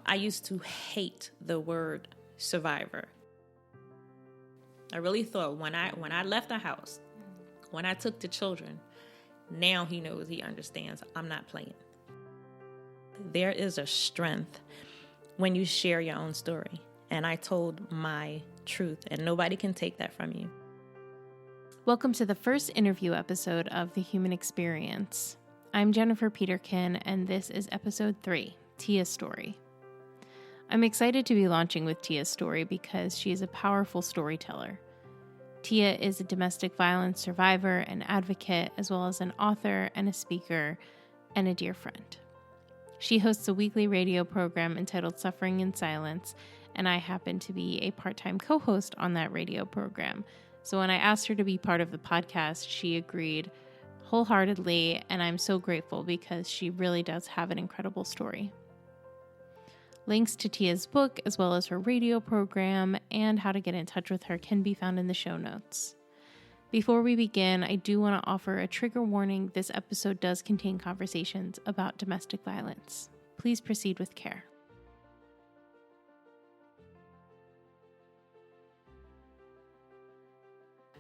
I used to hate the word survivor. I really thought when I left the house, when I took the children, now he knows, he understands, I'm not playing. There is a strength when you share your own story. And I told my truth, and nobody can take that from you. Welcome to the first interview episode of The Human Experience. I'm Jennifer Peterkin, and this is episode 3, Tia's Story. I'm excited to be launching with Tia's story because she is a powerful storyteller. Tia is a domestic violence survivor and advocate, as well as an author and a speaker and a dear friend. She hosts a weekly radio program entitled Suffering in Silence, and I happen to be a part-time co-host on that radio program. So when I asked her to be part of the podcast, she agreed wholeheartedly, and I'm so grateful because she really does have an incredible story. Links to Tia's book, as well as her radio program, and how to get in touch with her can be found in the show notes. Before we begin, I do want to offer a trigger warning. This episode does contain conversations about domestic violence. Please proceed with care.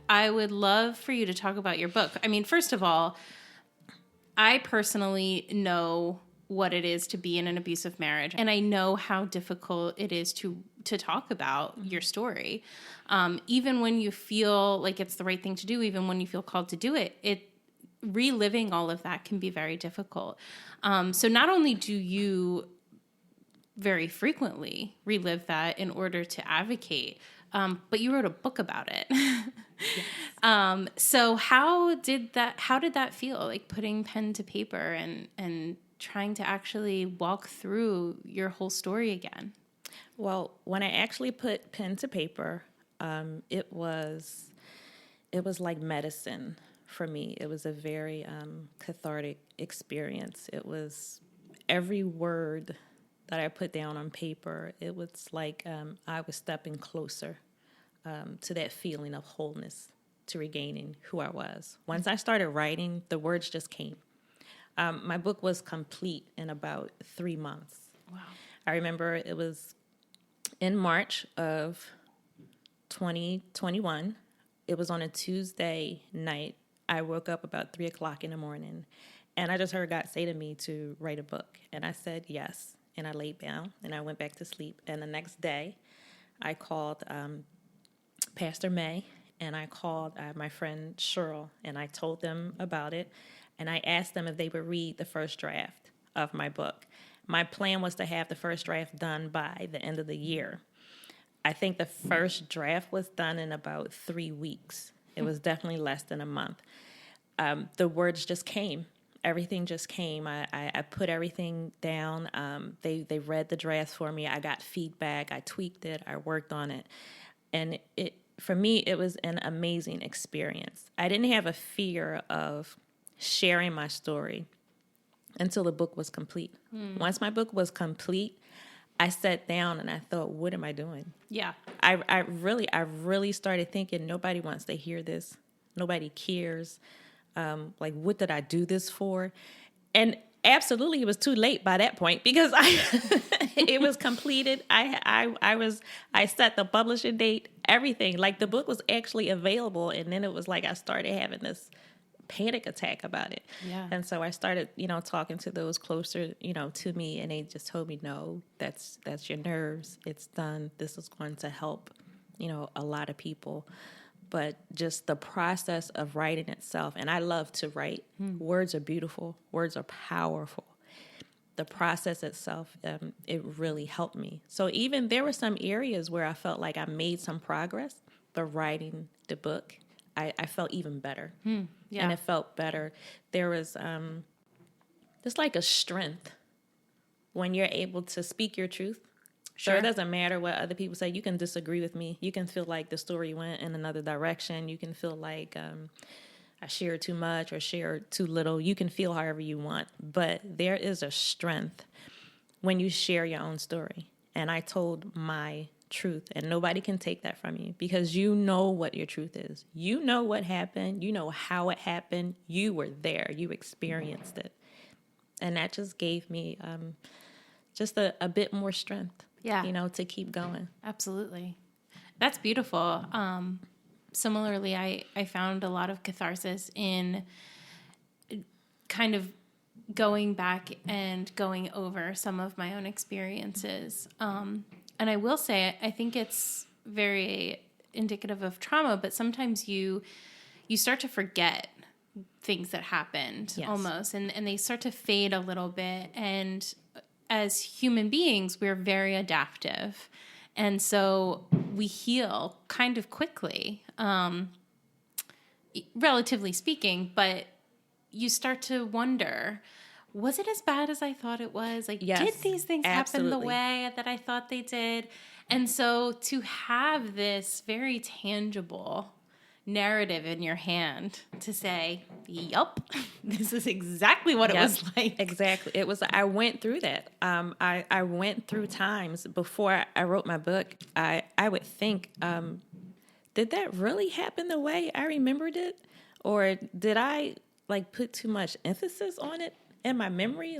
I would love for you to talk about your book. I mean, first of all, I personally know what it is to be in an abusive marriage, and I know how difficult it is to talk about your story. Even when you feel like it's the right thing to do, even when you feel called to do it, reliving all of that can be very difficult. So not only do you very frequently relive that in order to advocate, but you wrote a book about it. Yes. So how did that feel, like putting pen to paper and trying to actually walk through your whole story again? Well, when I actually put pen to paper, it was like medicine for me. It was a very cathartic experience. It was every word that I put down on paper. It was like I was stepping closer to that feeling of wholeness, to regaining who I was. Once I started writing, the words just came. My book was complete in about 3 months. Wow. I remember it was in March of 2021. It was on a Tuesday night. I woke up about 3 o'clock in the morning, and I just heard God say to me to write a book. And I said yes, and I laid down, and I went back to sleep. And the next day, I called Pastor May, and I called my friend Cheryl, and I told them about it. And I asked them if they would read the first draft of my book. My plan was to have the first draft done by the end of the year. I think the first draft was done in about 3 weeks. It was definitely less than a month. The words just came. Everything just came. I put everything down. They read the drafts for me. I got feedback. I tweaked it. I worked on it. And for me, it was an amazing experience. I didn't have a fear of sharing my story until the book was complete. Once my book was complete, I sat down and I thought, what am I doing? Yeah. I really started thinking, nobody wants to hear this. Nobody cares. Like, what did I do this for? And absolutely, it was too late by that point because it was completed. I set the publishing date, everything. Like, the book was actually available, and then it was like I started having this panic attack about it. Yeah. And so I started, talking to those closer, to me, and they just told me, no, that's your nerves. It's done. This is going to help, a lot of people. But just the process of writing itself, and I love to write. Words are beautiful. Words are powerful. The process itself, it really helped me. So even there were some areas where I felt like I made some progress, but writing the book, I felt even better. Yeah. And it felt better. There was just like a strength when you're able to speak your truth. Sure. So it doesn't matter what other people say. You can disagree with me. You can feel like the story went in another direction. You can feel like I shared too much or shared too little. You can feel however you want. But there is a strength when you share your own story. And I told my truth, and nobody can take that from you because you know what your truth is. You know what happened. You know how it happened. You were there. You experienced it. And that just gave me a bit more strength, Yeah. to keep going. Absolutely. That's beautiful. Similarly, I found a lot of catharsis in kind of going back and going over some of my own experiences. And I will say, I think it's very indicative of trauma, but sometimes you start to forget things that happened. Yes. Almost, and they start to fade a little bit. And as human beings, we're very adaptive. And so we heal kind of quickly, relatively speaking, but you start to wonder, was it as bad as I thought it was? Like, yes, did these things happen the way that I thought they did? And so to have this very tangible narrative in your hand to say, yup, this is exactly what it was like. Exactly. I went through that. I went through times before I wrote my book. I would think, did that really happen the way I remembered it? Or did I put too much emphasis on it in my memory?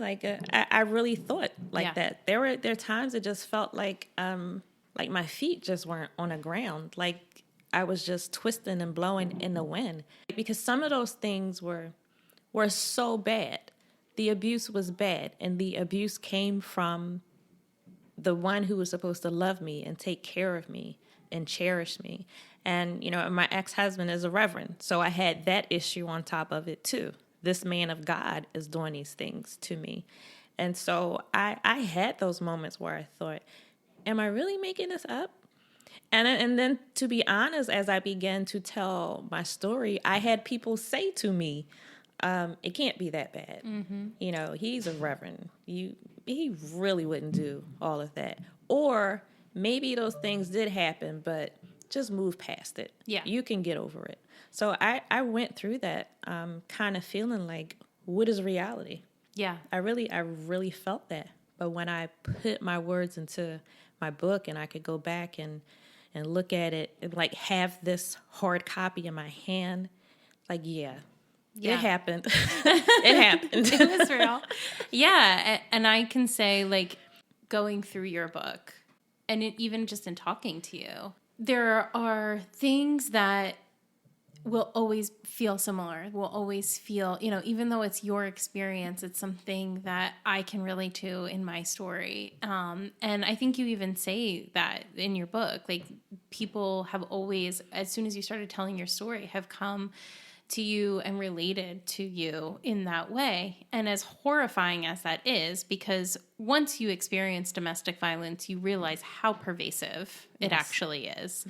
I really thought that. There were times it just felt like my feet just weren't on the ground. Like I was just twisting and blowing in the wind, because some of those things were so bad. The abuse was bad, and the abuse came from the one who was supposed to love me and take care of me and cherish me. And, my ex-husband is a reverend, so I had that issue on top of it too. This man of God is doing these things to me. And so I had those moments where I thought, am I really making this up? And then, to be honest, as I began to tell my story, I had people say to me, it can't be that bad. Mm-hmm. He's a reverend. He really wouldn't do all of that. Or maybe those things did happen, but just move past it. Yeah. You can get over it. So I went through that kind of feeling like, what is reality? Yeah. I really felt that. But when I put my words into my book and I could go back and look at it and have this hard copy in my hand, it happened. It happened. It was real. Yeah. And I can say, going through your book and even just in talking to you, there are things that will always feel similar. Will always feel, even though it's your experience, it's something that I can relate to in my story. And I think you even say that in your book, people have always, as soon as you started telling your story, have come to you and related to you in that way. And as horrifying as that is, because once you experience domestic violence, you realize how pervasive it actually is.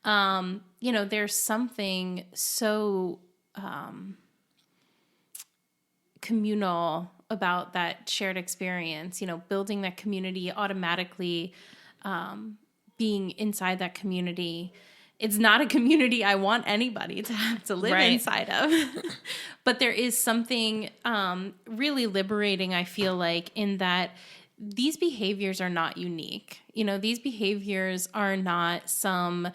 There's something so communal about that shared experience, building that community, automatically being inside that community. It's not a community I want anybody to have to live inside of. But there is something really liberating, I feel like, in that these behaviors are not unique. These behaviors are not some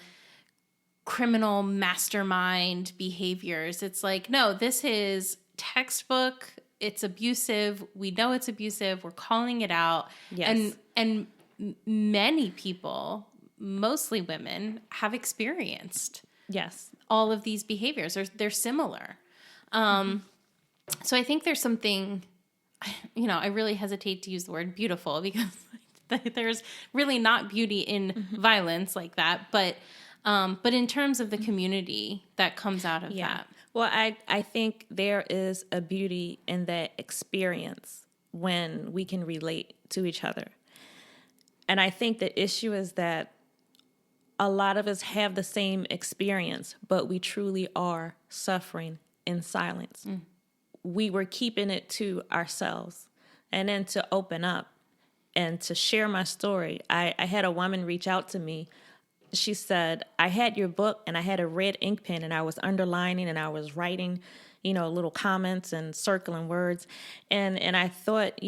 criminal mastermind behaviors. It's no, this is textbook. It's abusive. We know it's abusive. We're calling it out. Yes. And many people, mostly women, have experienced all of these behaviors. They're similar. So I think there's something, I really hesitate to use the word beautiful, because there's really not beauty in violence like that. But in terms of the community that comes out of that. Well, I think there is a beauty in that experience when we can relate to each other. And I think the issue is that a lot of us have the same experience, but we truly are suffering in silence. We were keeping it to ourselves. And then to open up and to share my story, I had a woman reach out to me. She said, I had your book and I had a red ink pen and I was underlining and I was writing, little comments and circling words. And I thought,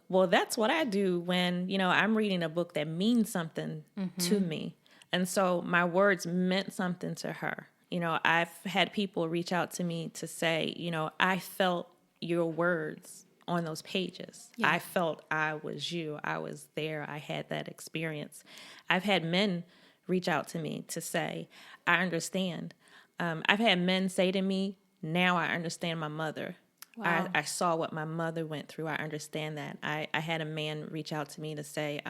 well, that's what I do when, I'm reading a book that means something to me. And so my words meant something to her. I've had people reach out to me to say, I felt your words on those pages. Yeah. I felt I was you. I was there. I had that experience. I've had men reach out to me to say, I understand. I've had men say to me, now I understand my mother. Wow. I saw what my mother went through. I understand that. I had a man reach out to me to say,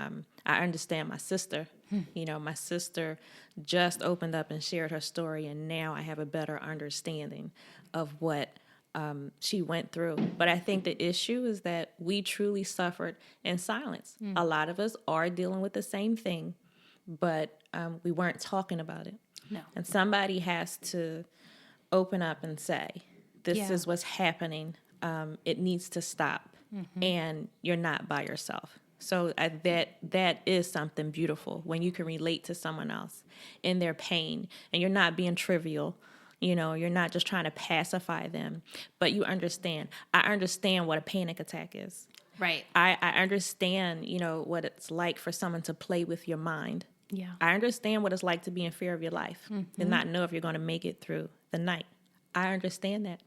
I understand my sister. You know, my sister just opened up and shared her story, and now I have a better understanding of what she went through. But I think the issue is that we truly suffered in silence. A lot of us are dealing with the same thing, but we weren't talking about it. No. And somebody has to open up and say, this Yeah. is what's happening. It needs to stop. And you're not by yourself. So that is something beautiful when you can relate to someone else in their pain and you're not being trivial. You know, you're not just trying to pacify them, but you understand. I understand what a panic attack is. Right. I understand, you know, what it's like for someone to play with your mind. Yeah. I understand what it's like to be in fear of your life and not know if you're going to make it through the night. I understand that.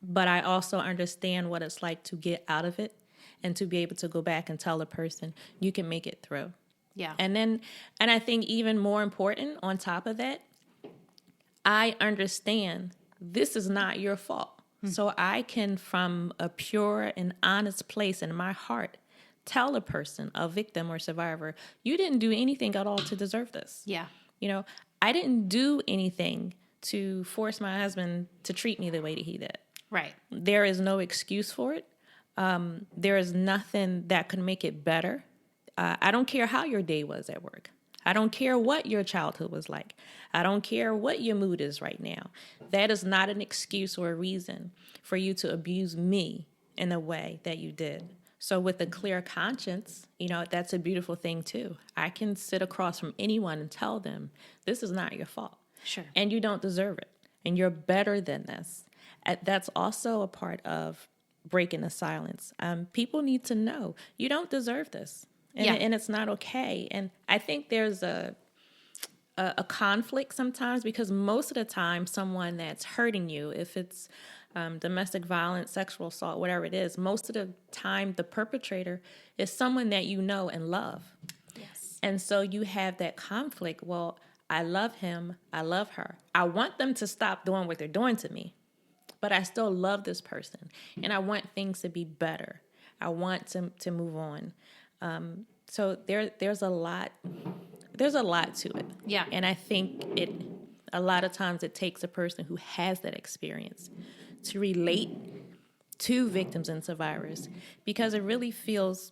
But I also understand what it's like to get out of it and to be able to go back and tell the person you can make it through. Yeah. And I think even more important on top of that, I understand this is not your fault. So I can, from a pure and honest place in my heart, tell a person, a victim or survivor, you didn't do anything at all to deserve this. Yeah. You know, I didn't do anything to force my husband to treat me the way that he did. Right. There is no excuse for it. There is nothing that could make it better. I don't care how your day was at work. I don't care what your childhood was like. I don't care what your mood is right now. That is not an excuse or a reason for you to abuse me in the way that you did. So with a clear conscience, you know, that's a beautiful thing too. I can sit across from anyone and tell them, this is not your fault. Sure. And you don't deserve it. And you're better than this. That's also a part of breaking the silence. People need to know you don't deserve this. And it's not okay. And I think there's a conflict sometimes because most of the time someone that's hurting you, if it's domestic violence, sexual assault, whatever it is, most of the time the perpetrator is someone that you know and love. Yes. And so you have that conflict. Well, I love him. I love her. I want them to stop doing what they're doing to me, but I still love this person. And I want things to be better. I want to move on. So there's a lot to it. Yeah. And I think a lot of times it takes a person who has that experience to relate to victims and survivors because it really feels,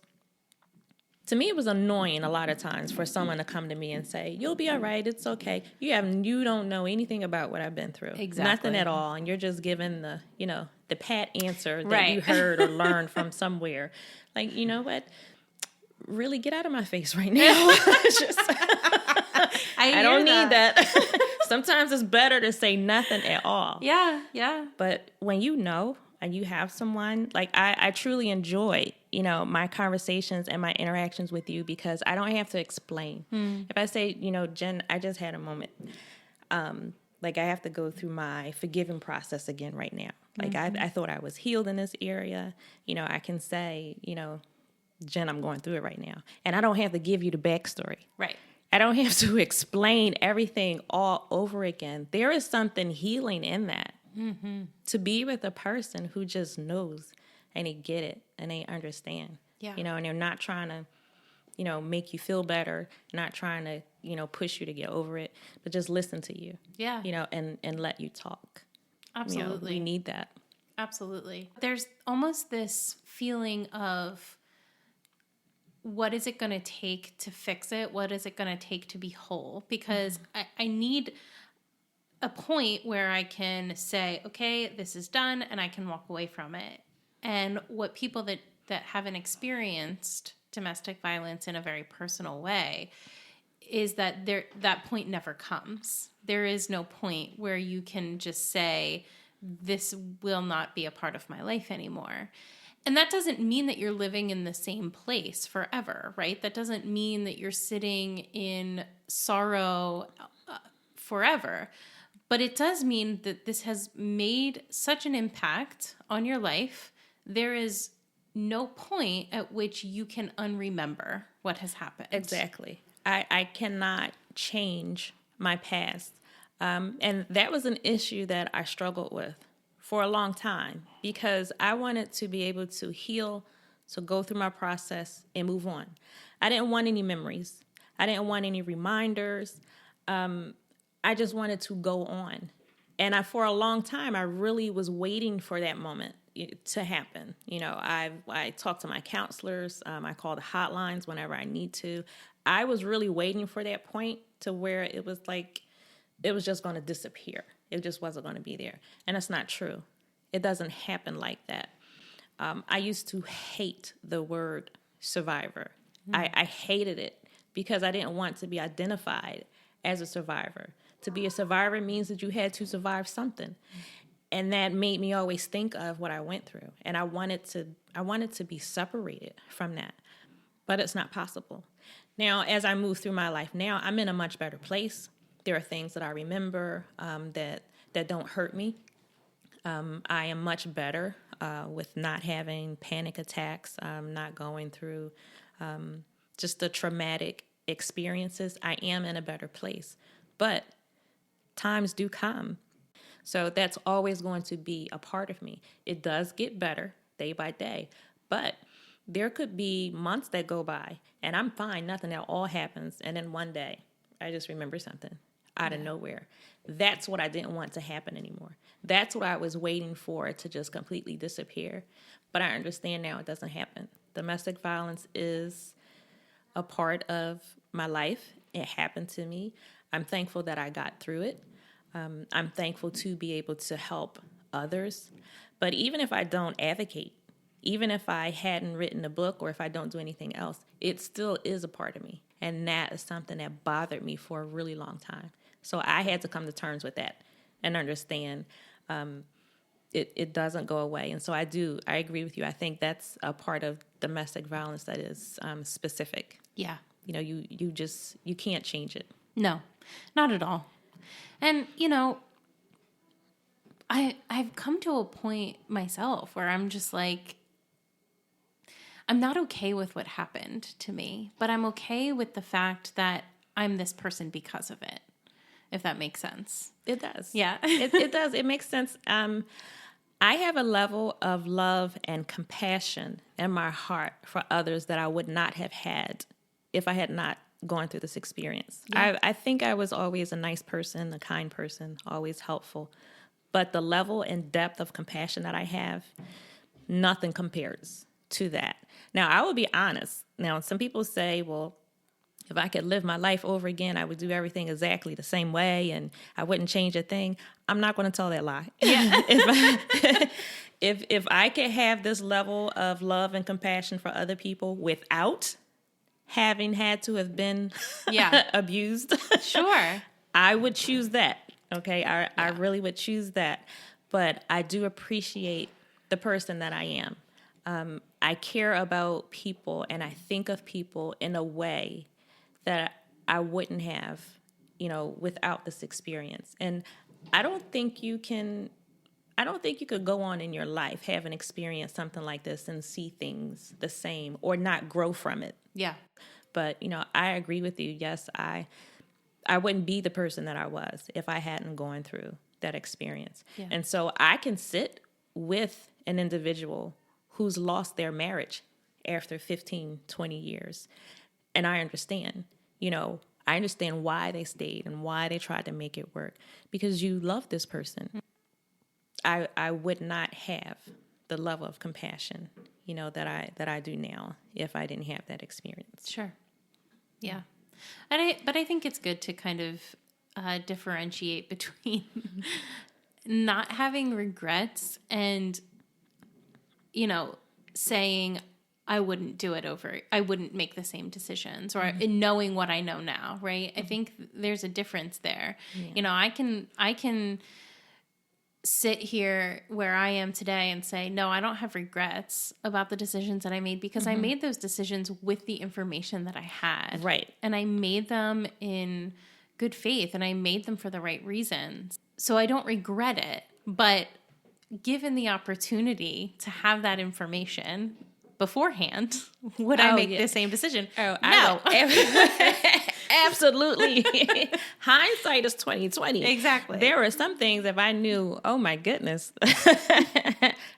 to me, it was annoying a lot of times for someone to come to me and say, you'll be all right, it's okay. You don't know anything about what I've been through. Exactly. Nothing at all. And you're just given the pat answer that Right. you heard or learned from somewhere. Like, you know what? Really get out of my face right now. I don't need that. Sometimes it's better to say nothing at all. Yeah. Yeah. But when you know and you have someone, like I truly enjoy, my conversations and my interactions with you because I don't have to explain. If I say, Jen, I just had a moment. Like I have to go through my forgiving process again right now. Like I thought I was healed in this area. I can say, Jen, I'm going through it right now. And I don't have to give you the backstory. Right. I don't have to explain everything all over again. There is something healing in that. Mm-hmm. To be with a person who just knows and they get it and they understand. Yeah. And they're not trying to, make you feel better, not trying to, push you to get over it, but just listen to you. Yeah. And let you talk. Absolutely. We need that. Absolutely. There's almost this feeling of, what is it going to take to fix it? What is it going to take to be whole? Because I need a point where I can say, okay, this is done, and I can walk away from it. And what people that haven't experienced domestic violence in a very personal way is that that point never comes. There is no point where you can just say, this will not be a part of my life anymore. And that doesn't mean that you're living in the same place forever, right? That doesn't mean that you're sitting in sorrow forever. But it does mean that this has made such an impact on your life. There is no point at which you can unremember what has happened. Exactly. I cannot change my past. And that was an issue that I struggled with for a long time because I wanted to be able to heal, to go through my process and move on. I didn't want any memories. I didn't want any reminders. I just wanted to go on. And for a long time, I really was waiting for that moment to happen. I talk to my counselors. I call the hotlines whenever I need to. I was really waiting for that point to where it was like it was just going to disappear. It just wasn't going to be there. And that's not true. It doesn't happen like that. I used to hate the word survivor. I hated it because I didn't want to be identified as a survivor. To be a survivor means that you had to survive something. And that made me always think of what I went through. And I wanted to be separated from that. But it's not possible. Now, as I move through my life now, I'm in a much better place. There are things that I remember that don't hurt me. I am much better with not having panic attacks, not going through just the traumatic experiences. I am in a better place. But times do come. So that's always going to be a part of me. It does get better day by day. But there could be months that go by and I'm fine, nothing at all happens. And then one day I just remember something out of nowhere. That's what I didn't want to happen anymore. That's what I was waiting for to just completely disappear. But I understand now it doesn't happen. Domestic violence is a part of my life. It happened to me. I'm thankful that I got through it. I'm thankful to be able to help others. But even if I don't advocate, even if I hadn't written a book or if I don't do anything else, it still is a part of me. And that is something that bothered me for a really long time. So I had to come to terms with that and understand it doesn't go away. And so I agree with you. I think that's a part of domestic violence that is specific. Yeah. You can't change it. No, not at all. And, I've come to a point myself where I'm just like, I'm not okay with what happened to me, but I'm okay with the fact that I'm this person because of it, if that makes sense. It does. Yeah. It does. It makes sense. I have a level of love and compassion in my heart for others that I would not have had if I had not gone through this experience. Yeah. I think I was always a nice person, a kind person, always helpful. But the level and depth of compassion that I have, nothing compares to that. Now, I will be honest. Now, some people say, well, if I could live my life over again, I would do everything exactly the same way and I wouldn't change a thing. I'm not going to tell that lie. Yeah. If I could have this level of love and compassion for other people without having had to have been abused, sure, I would choose that. Okay, I really would choose that. But I do appreciate the person that I am. I care about people and I think of people in a way that I wouldn't have, without this experience. And I don't think you could go on in your life, having experienced something like this and see things the same or not grow from it. Yeah. But, I agree with you. Yes, I wouldn't be the person that I was if I hadn't gone through that experience. Yeah. And so I can sit with an individual who's lost their marriage after 15, 20 years. And I understand, I understand why they stayed and why they tried to make it work because you love this person. I would not have the level of compassion, that I do now if I didn't have that experience. Sure. Yeah. But I think it's good to kind of differentiate between not having regrets and, saying I wouldn't do it over. I wouldn't make the same decisions or knowing what I know now. Right. Mm-hmm. I think there's a difference there. Yeah. I can sit here where I am today and say, no, I don't have regrets about the decisions that I made because I made those decisions with the information that I had. Right. And I made them in good faith and I made them for the right reasons. So I don't regret it, but given the opportunity to have that information, beforehand, would I make yeah. the same decision? Oh, No. Absolutely. Hindsight is 2020. Exactly. There were some things, if I knew, oh my goodness,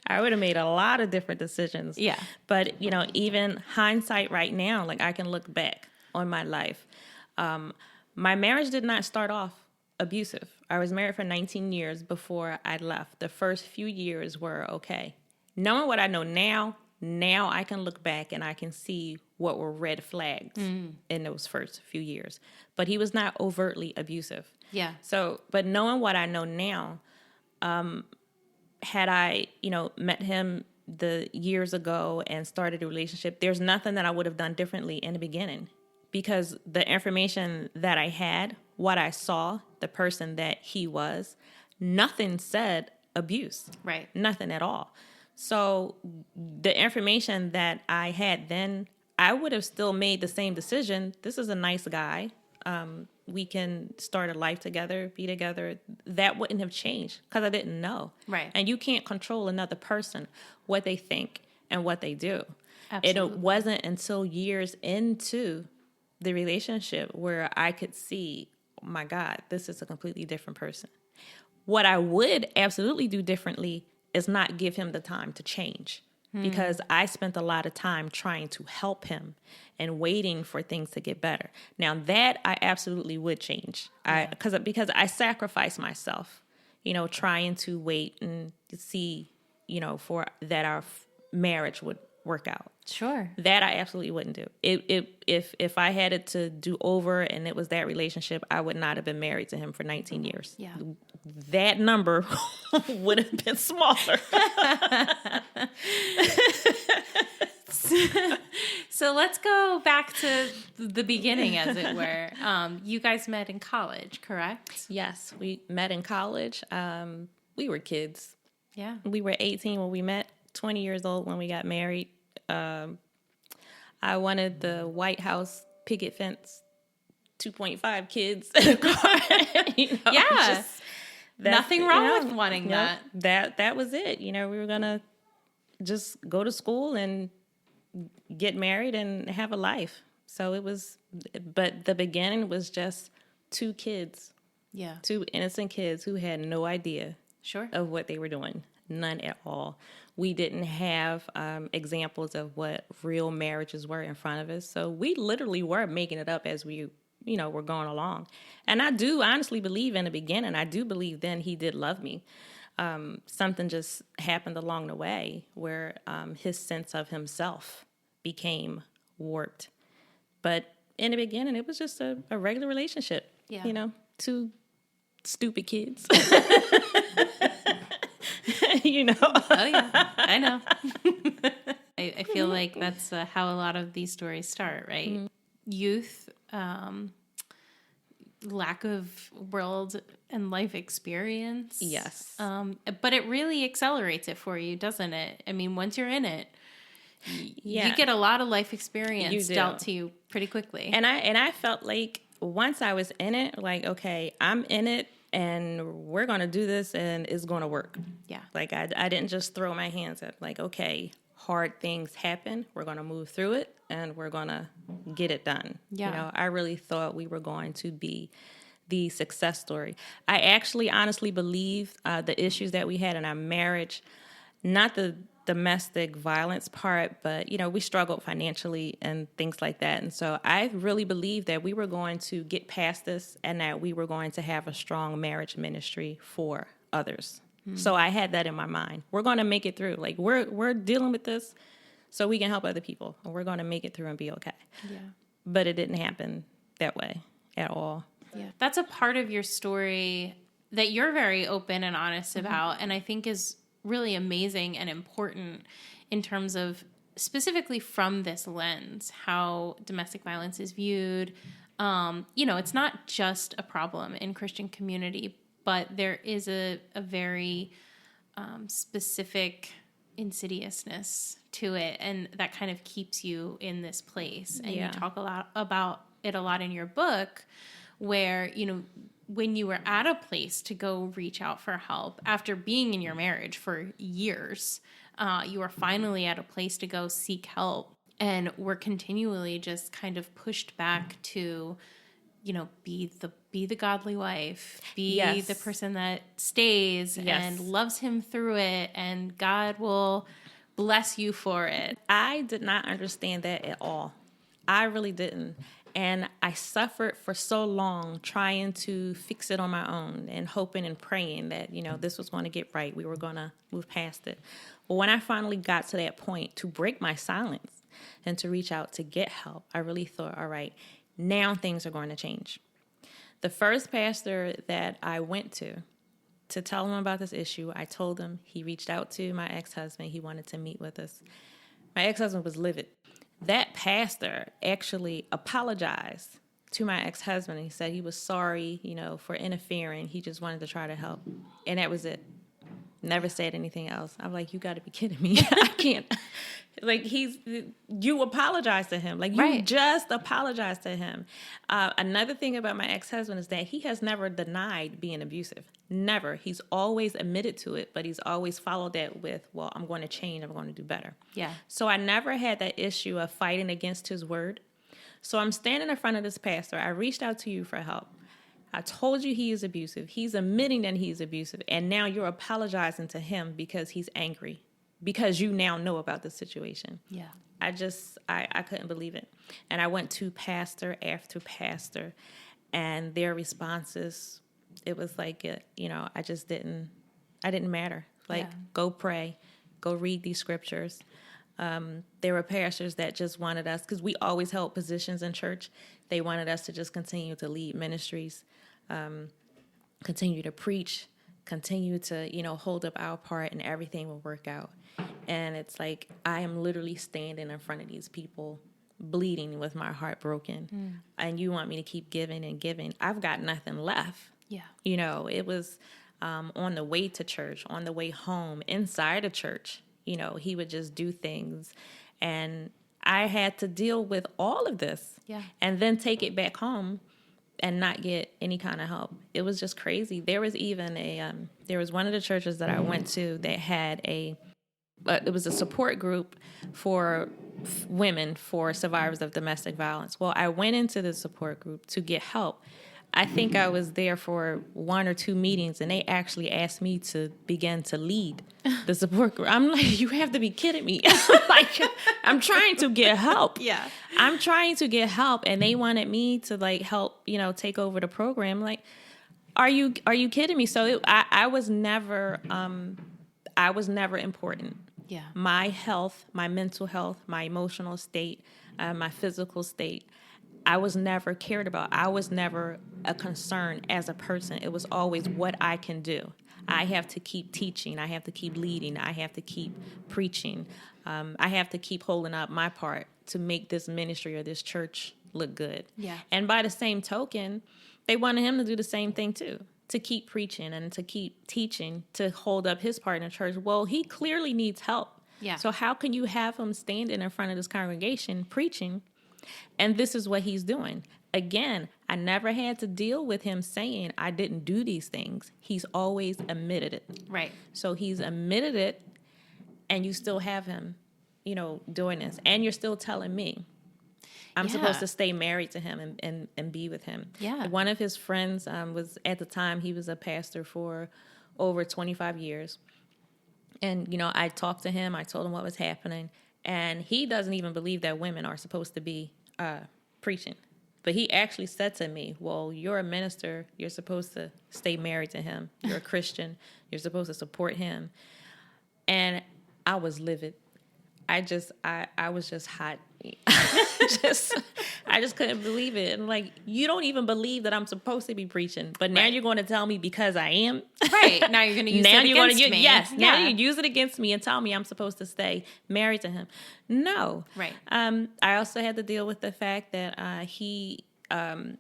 I would have made a lot of different decisions. Yeah. But, even hindsight right now, like I can look back on my life. My marriage did not start off abusive. I was married for 19 years before I left. The first few years were okay. Knowing what I know now I can look back and I can see what were red flags in those first few years. But he was not overtly abusive. Yeah. So, but knowing what I know now, had I, met him the years ago and started a relationship, there's nothing that I would have done differently in the beginning, because the information that I had, what I saw, the person that he was, nothing said abuse. Right. Nothing at all. So the information that I had then, I would have still made the same decision. This is a nice guy. We can start a life together, be together. That wouldn't have changed because I didn't know. Right. And you can't control another person, what they think and what they do. Absolutely. It wasn't until years into the relationship where I could see, oh my God, this is a completely different person. What I would absolutely do differently is not give him the time to change, because I spent a lot of time trying to help him and waiting for things to get better. Now that I absolutely would change, because I sacrificed myself, trying to wait and see, for that our marriage would work out. Sure. That I absolutely wouldn't do. If I had it to do over and it was that relationship, I would not have been married to him for 19 years. Yeah. That number would have been smaller. So let's go back to the beginning, as it were. You guys met in college, correct? Yes, we met in college. We were kids. Yeah. We were 18 when we met, 20 years old when we got married. I wanted the White House picket fence, 2.5 kids in a car. Yeah. Nothing wrong with wanting that. That was it. We were going to just go to school and get married and have a life. So it was, but the beginning was just two kids. Yeah. Two innocent kids who had no idea Sure. of what they were doing. None at all. We didn't have examples of what real marriages were in front of us. So we literally were making it up as we, were going along. And I do honestly believe in the beginning, I do believe then he did love me. Something just happened along the way where his sense of himself became warped. But in the beginning, it was just a regular relationship. Yeah. Two stupid kids. Oh, yeah. I know. I feel like that's how a lot of these stories start, right? Mm-hmm. Youth, lack of world and life experience. Yes. But it really accelerates it for you, doesn't it? I mean, once you're in it, yeah. you get a lot of life experience dealt to you pretty quickly. And I felt like once I was in it, like, okay, I'm in it and we're going to do this and it's going to work. Yeah. Like I didn't just throw my hands up like, okay, hard things happen. We're going to move through it and we're going to get it done. Yeah. I really thought we were going to be the success story. I actually honestly believe the issues that we had in our marriage, not the domestic violence part, but, we struggled financially and things like that. And so I really believed that we were going to get past this and that we were going to have a strong marriage ministry for others. Mm-hmm. So I had that in my mind. We're going to make it through. Like we're dealing with this so we can help other people and we're going to make it through and be okay. Yeah. But it didn't happen that way at all. Yeah. That's a part of your story that you're very open and honest mm-hmm. about, and I think is really amazing and important in terms of specifically from this lens, how domestic violence is viewed. It's not just a problem in Christian community, but there is a very specific insidiousness to it, and that kind of keeps you in this place. And you talk a lot about it a lot in your book, where, when you were at a place to go reach out for help after being in your marriage for years, You are finally at a place to go seek help. And we're continually just kind of pushed back to, be the godly wife, be Yes. the person that stays Yes. and loves him through it, and God will bless you for it. I did not understand that at all. I really didn't. And I suffered for so long trying to fix it on my own and hoping and praying that, this was going to get right. We were going to move past it. But when I finally got to that point to break my silence and to reach out to get help, I really thought, all right, now things are going to change. The first pastor that I went to tell him about this issue, I told him. He reached out to my ex-husband. He wanted to meet with us. My ex-husband was livid. That pastor actually apologized to my ex-husband. He said he was sorry, for interfering. He just wanted to try to help. And that was it. Never said anything else. I'm like, you got to be kidding me. I can't. You apologize to him. Like, you Right. just apologize to him. Another thing about my ex-husband is that he has never denied being abusive. Never. He's always admitted to it, but he's always followed that with, well, I'm going to change. I'm going to do better. Yeah. So I never had that issue of fighting against his word. So I'm standing in front of this pastor. I reached out to you for help. I told you he is abusive. He's admitting that he's abusive. And now you're apologizing to him because he's angry, because you now know about the situation. Yeah. I couldn't believe it. And I went to pastor after pastor, and their responses, it was like, I didn't matter. Like, Yeah. Go pray, go read these scriptures. There were pastors that just wanted us, because we always held positions in church. They wanted us to just continue to lead ministries, continue to preach, continue to, hold up our part, and everything will work out. And it's like, I am literally standing in front of these people, bleeding with my heart broken. And you want me to keep giving and giving. I've got nothing left. Yeah. It was on the way to church, on the way home, inside of church. He would just do things. And I had to deal with all of this. Yeah. And then take it back home and not get any kind of help. It was just crazy. There was even there was one of the churches that I went to that had it was a support group for women, for survivors of domestic violence. Well, I went into the support group to get help. I think I was there for 1 or 2 meetings, and they actually asked me to begin to lead the support group. I'm like, you have to be kidding me. I'm trying to get help. Yeah. I'm trying to get help, and they wanted me to help, take over the program. Like, are you kidding me? So I was never important. Yeah. My health, my mental health, my emotional state, my physical state, I was never cared about. I was never a concern as a person. It was always what I can do. I have to keep teaching. I have to keep leading. I have to keep preaching. I have to keep holding up my part to make this ministry or this church look good. Yeah. And by the same token, they wanted him to do the same thing too, to keep preaching and to keep teaching, to hold up his part in the church. Well, he clearly needs help. Yeah. So how can you have him standing in front of this congregation preaching, and this is what he's doing? Again, I never had to deal with him saying I didn't do these things. He's always admitted it. Right. So he's admitted it, and you still have him, doing this. And you're still telling me I'm supposed to stay married to him and be with him. Yeah. One of his friends was, at the time, he was a pastor for over 25 years. And, I talked to him. I told him what was happening. And he doesn't even believe that women are supposed to be preaching. But he actually said to me, well, you're a minister. You're supposed to stay married to him. You're a Christian. You're supposed to support him. And I was livid. I was just hot. I just couldn't believe it. And you don't even believe that I'm supposed to be preaching, but now you're going to tell me because I am. Right. Now you're going to use it against me. Yes. Yeah. Now you use it against me and tell me I'm supposed to stay married to him. No. Right. I also had to deal with the fact that he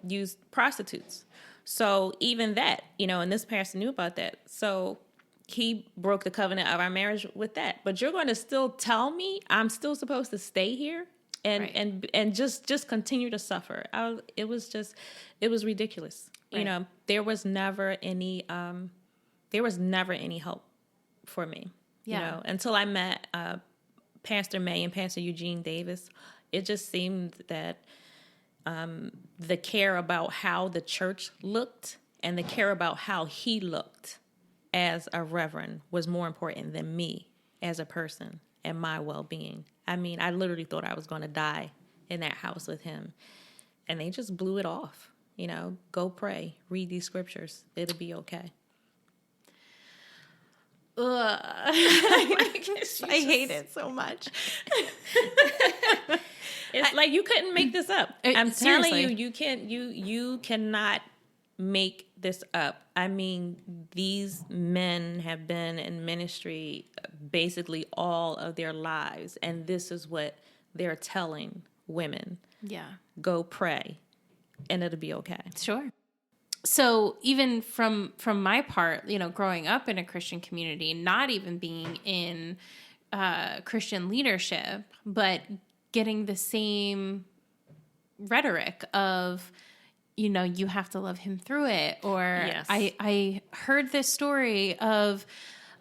used prostitutes. So even that, and this pastor knew about that. So he broke the covenant of our marriage with that. But you're going to still tell me I'm still supposed to stay here and just continue to suffer. It was ridiculous. Right. There was never any help for me. You know, until I met Pastor May and Pastor Eugene Davis, it just seemed that the care about how the church looked and the care about how he looked as a reverend was more important than me as a person and my well-being. I mean, I literally thought I was going to die in that house with him. And they just blew it off. You know, go pray, read these scriptures. It'll be okay. Ugh. I hate it so much. It's like you couldn't make this up. I'm Seriously. telling you, you cannot make this up. I mean, these men have been in ministry basically all of their lives, and this is what they're telling women. Yeah. Go pray, and it'll be okay. Sure. So even from my part, you know, growing up in a Christian community, not even being in Christian leadership, but getting the same rhetoric of, you know, you have to love him through it. Or Yes. I heard this story of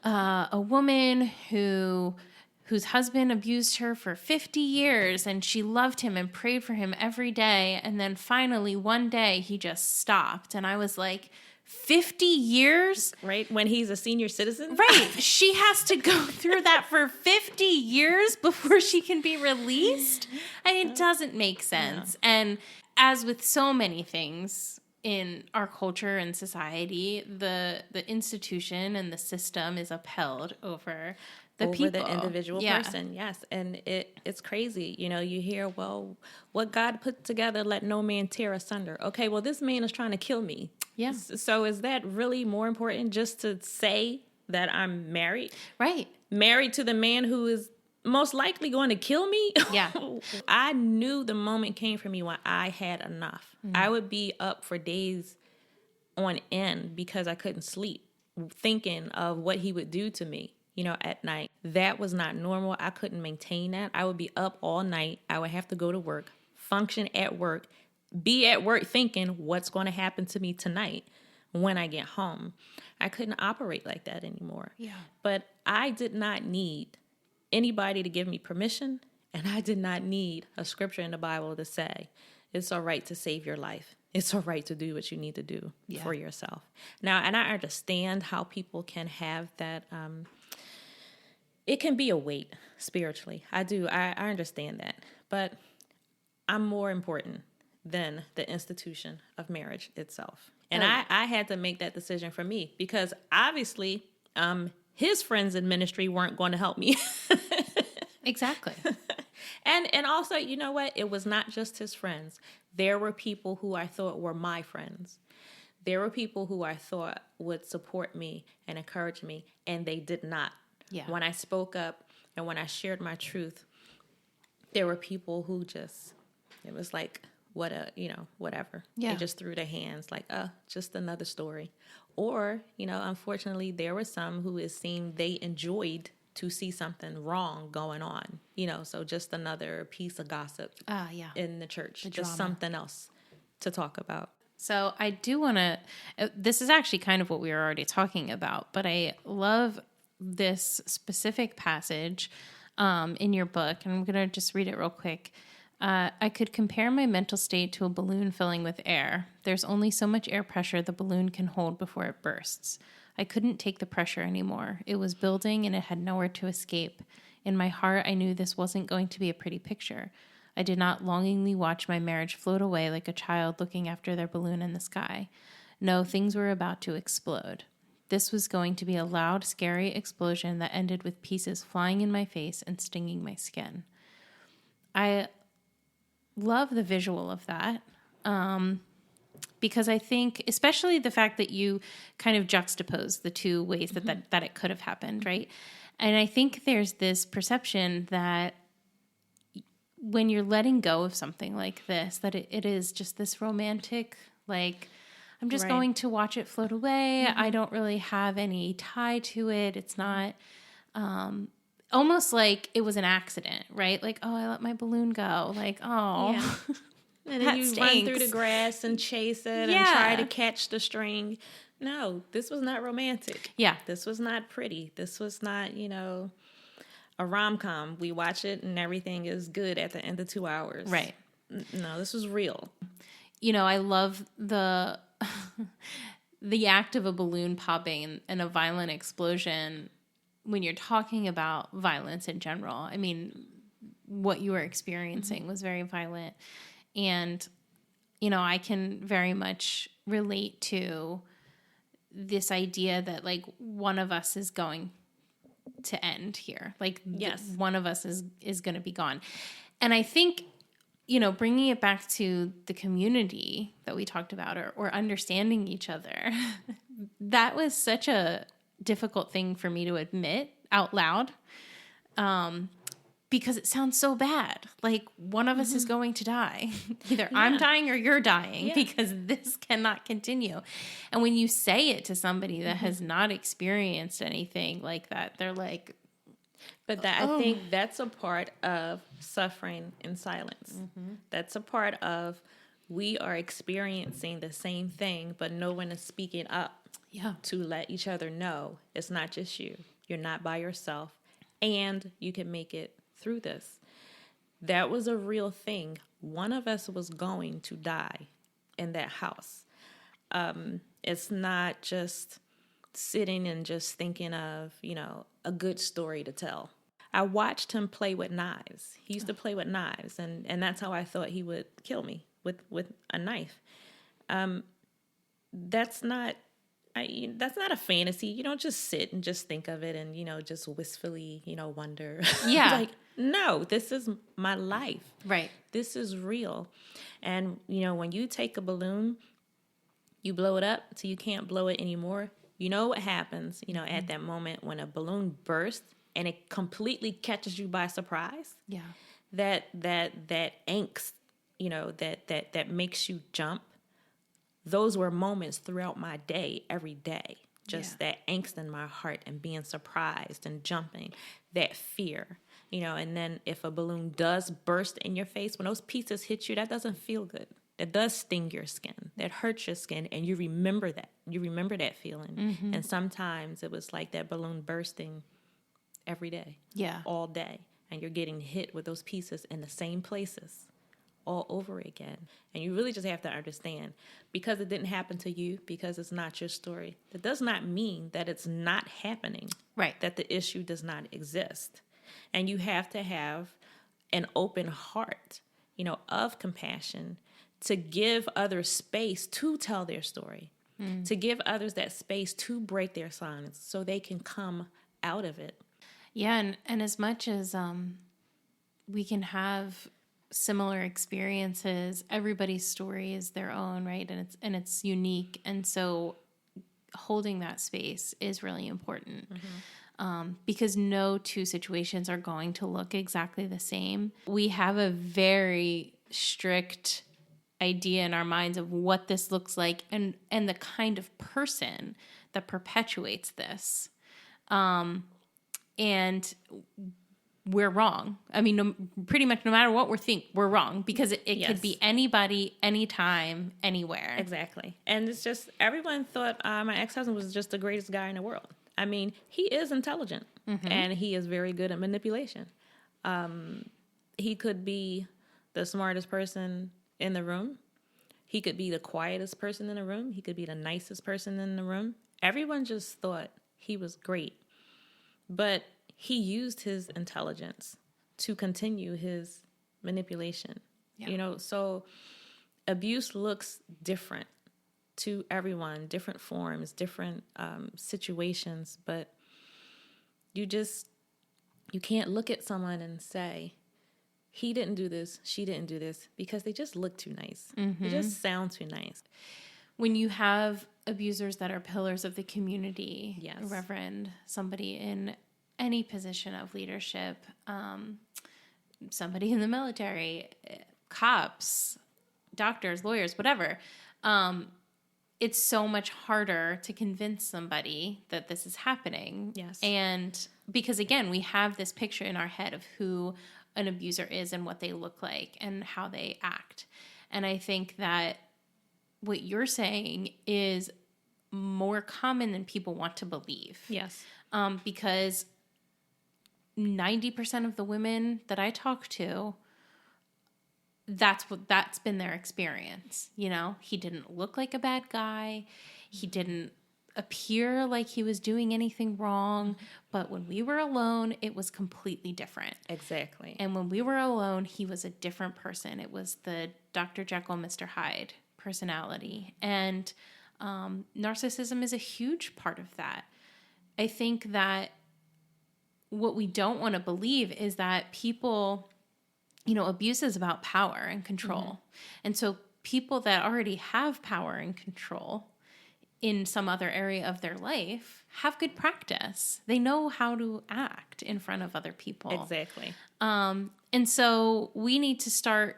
a woman whose husband abused her for 50 years, and she loved him and prayed for him every day. And then finally one day he just stopped. And I was like, 50 years? Right? When he's a senior citizen? Right. She has to go through that for 50 years before she can be released. And it doesn't make sense. Yeah. And as with so many things in our culture and society, the institution and the system is upheld over the individual person. Yes. And it's crazy. You know, you hear, well, what God put together, let no man tear asunder. Okay, well, this man is trying to kill me. Yeah. So is that really more important just to say that I'm married? Right. Married to the man who is most likely going to kill me? Yeah. I knew the moment came for me when I had enough. Mm-hmm. I would be up for days on end because I couldn't sleep, thinking of what he would do to me, you know, at night. That was not normal. I couldn't maintain that. I would be up all night. I would have to go to work, function at work, be at work thinking what's going to happen to me tonight when I get home. I couldn't operate like that anymore. Yeah. But I did not need anybody to give me permission, and I did not need a scripture in the Bible to say it's all right to save your life. It's all right to do what you need to do for yourself. Now, and I understand how people can have that. It can be a weight spiritually. I do. I understand that. But I'm more important than the institution of marriage itself. And I had to make that decision for me because obviously his friends in ministry weren't going to help me. Exactly. And also, you know what? It was not just his friends. There were people who I thought were my friends. There were people who I thought would support me and encourage me, and they did not. Yeah. When I spoke up and when I shared my truth, there were people who just, it was like, whatever. Yeah. They just threw their hands like, just another story. Or, you know, unfortunately, there were some who it seemed they enjoyed to see something wrong going on. You know, so just another piece of gossip in the church. Just something else to talk about. So I do want to, this is actually kind of what we were already talking about, but I love this specific passage in your book, and I'm going to just read it real quick. I could compare my mental state to a balloon filling with air. There's only so much air pressure the balloon can hold before it bursts. I couldn't take the pressure anymore. It was building and it had nowhere to escape. In my heart, I knew this wasn't going to be a pretty picture. I did not longingly watch my marriage float away like a child looking after their balloon in the sky. No, things were about to explode. This was going to be a loud, scary explosion that ended with pieces flying in my face and stinging my skin. I love the visual of that because I think, especially the fact that you kind of juxtapose the two ways that it could have happened, right? And I think there's this perception that when you're letting go of something like this, that it is just this romantic, like, I'm just going to watch it float away. Mm-hmm. I don't really have any tie to it. It's not almost like it was an accident, right? Like, oh, I let my balloon go. Like, oh. Yeah. And then you run through the grass and chase it and try to catch the string. No, this was not romantic. Yeah. This was not pretty. This was not, a rom-com. We watch it and everything is good at the end of 2 hours. Right. No, this was real. I love the the act of a balloon popping and a violent explosion when you're talking about violence in general. I mean, what you were experiencing was very violent. And, I can very much relate to this idea that, like, one of us is going to end here. Like, yes, one of us is going to be gone. And I think, bringing it back to the community that we talked about, or understanding each other, that was such a difficult thing for me to admit out loud, because it sounds so bad. Like, one of us is going to die. Either I'm dying or you're dying, because this cannot continue. And when you say it to somebody that has not experienced anything like that, they're like, but I think that's a part of suffering in silence. That's a part of, we are experiencing the same thing, but no one is speaking up to let each other know it's not just you. You're not by yourself, and you can make it through this. That was a real thing. One of us was going to die in that house. It's not just sitting and just thinking of, a good story to tell. I watched him play with knives. He used to play with knives, and that's how I thought he would kill me, with a knife. That's not a fantasy. You don't just sit and just think of it and, just wistfully, wonder. Yeah. Like, no, this is my life. Right. This is real. And, when you take a balloon, you blow it up till you can't blow it anymore. You know what happens, at that moment when a balloon bursts and it completely catches you by surprise. Yeah. That angst, that makes you jump. Those were moments throughout my day, every day. Just that angst in my heart and being surprised and jumping, that fear, and then if a balloon does burst in your face, when those pieces hit you, that doesn't feel good. That does sting your skin. That hurts your skin, and you remember that. You remember that feeling. And sometimes it was like that balloon bursting every day. Yeah. All day. And you're getting hit with those pieces in the same places all over again. And you really just have to understand, because it didn't happen to you, because it's not your story, that does not mean that it's not happening. Right. That the issue does not exist. And you have to have an open heart, of compassion, to give others space to tell their story, to give others that space to break their silence so they can come out of it. Yeah, and as much as we can have similar experiences, everybody's story is their own, right? And it's unique, and so holding that space is really important. Because no two situations are going to look exactly the same. We have a very strict idea in our minds of what this looks like and the kind of person that perpetuates this. And we're wrong. I mean, pretty much no matter what we're wrong, because it could be anybody, anytime, anywhere. Exactly. And it's just, everyone thought my ex-husband was just the greatest guy in the world. I mean, he is intelligent, and he is very good at manipulation. He could be the smartest person in the room. He could be the quietest person in the room. He could be the nicest person in the room. Everyone just thought he was great. But he used his intelligence to continue his manipulation. Yeah. So abuse looks different to everyone, different forms, different situations, but you can't look at someone and say, he didn't do this, she didn't do this, because they just look too nice. They just sound too nice. When you have abusers that are pillars of the community, Yes. a reverend, somebody in any position of leadership, somebody in the military, cops, doctors, lawyers, whatever, it's so much harder to convince somebody that this is happening. Yes. And because, again, we have this picture in our head of who an abuser is and what they look like and how they act. And I think that what you're saying is more common than people want to believe. Yes. Because 90% of the women that I talk to, that's been their experience. You know, he didn't look like a bad guy. He didn't appear like he was doing anything wrong. But when we were alone, it was completely different. Exactly. And when we were alone, he was a different person. It was the Dr. Jekyll, Mr. Hyde personality. And narcissism is a huge part of that. I think that what we don't want to believe is that people, you know, abuse is about power and control. Mm-hmm. And so people that already have power and control in some other area of their life have good practice. They know how to act in front of other people. Exactly. And so we need to start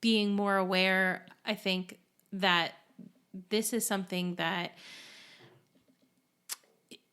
being more aware, I think, that this is something that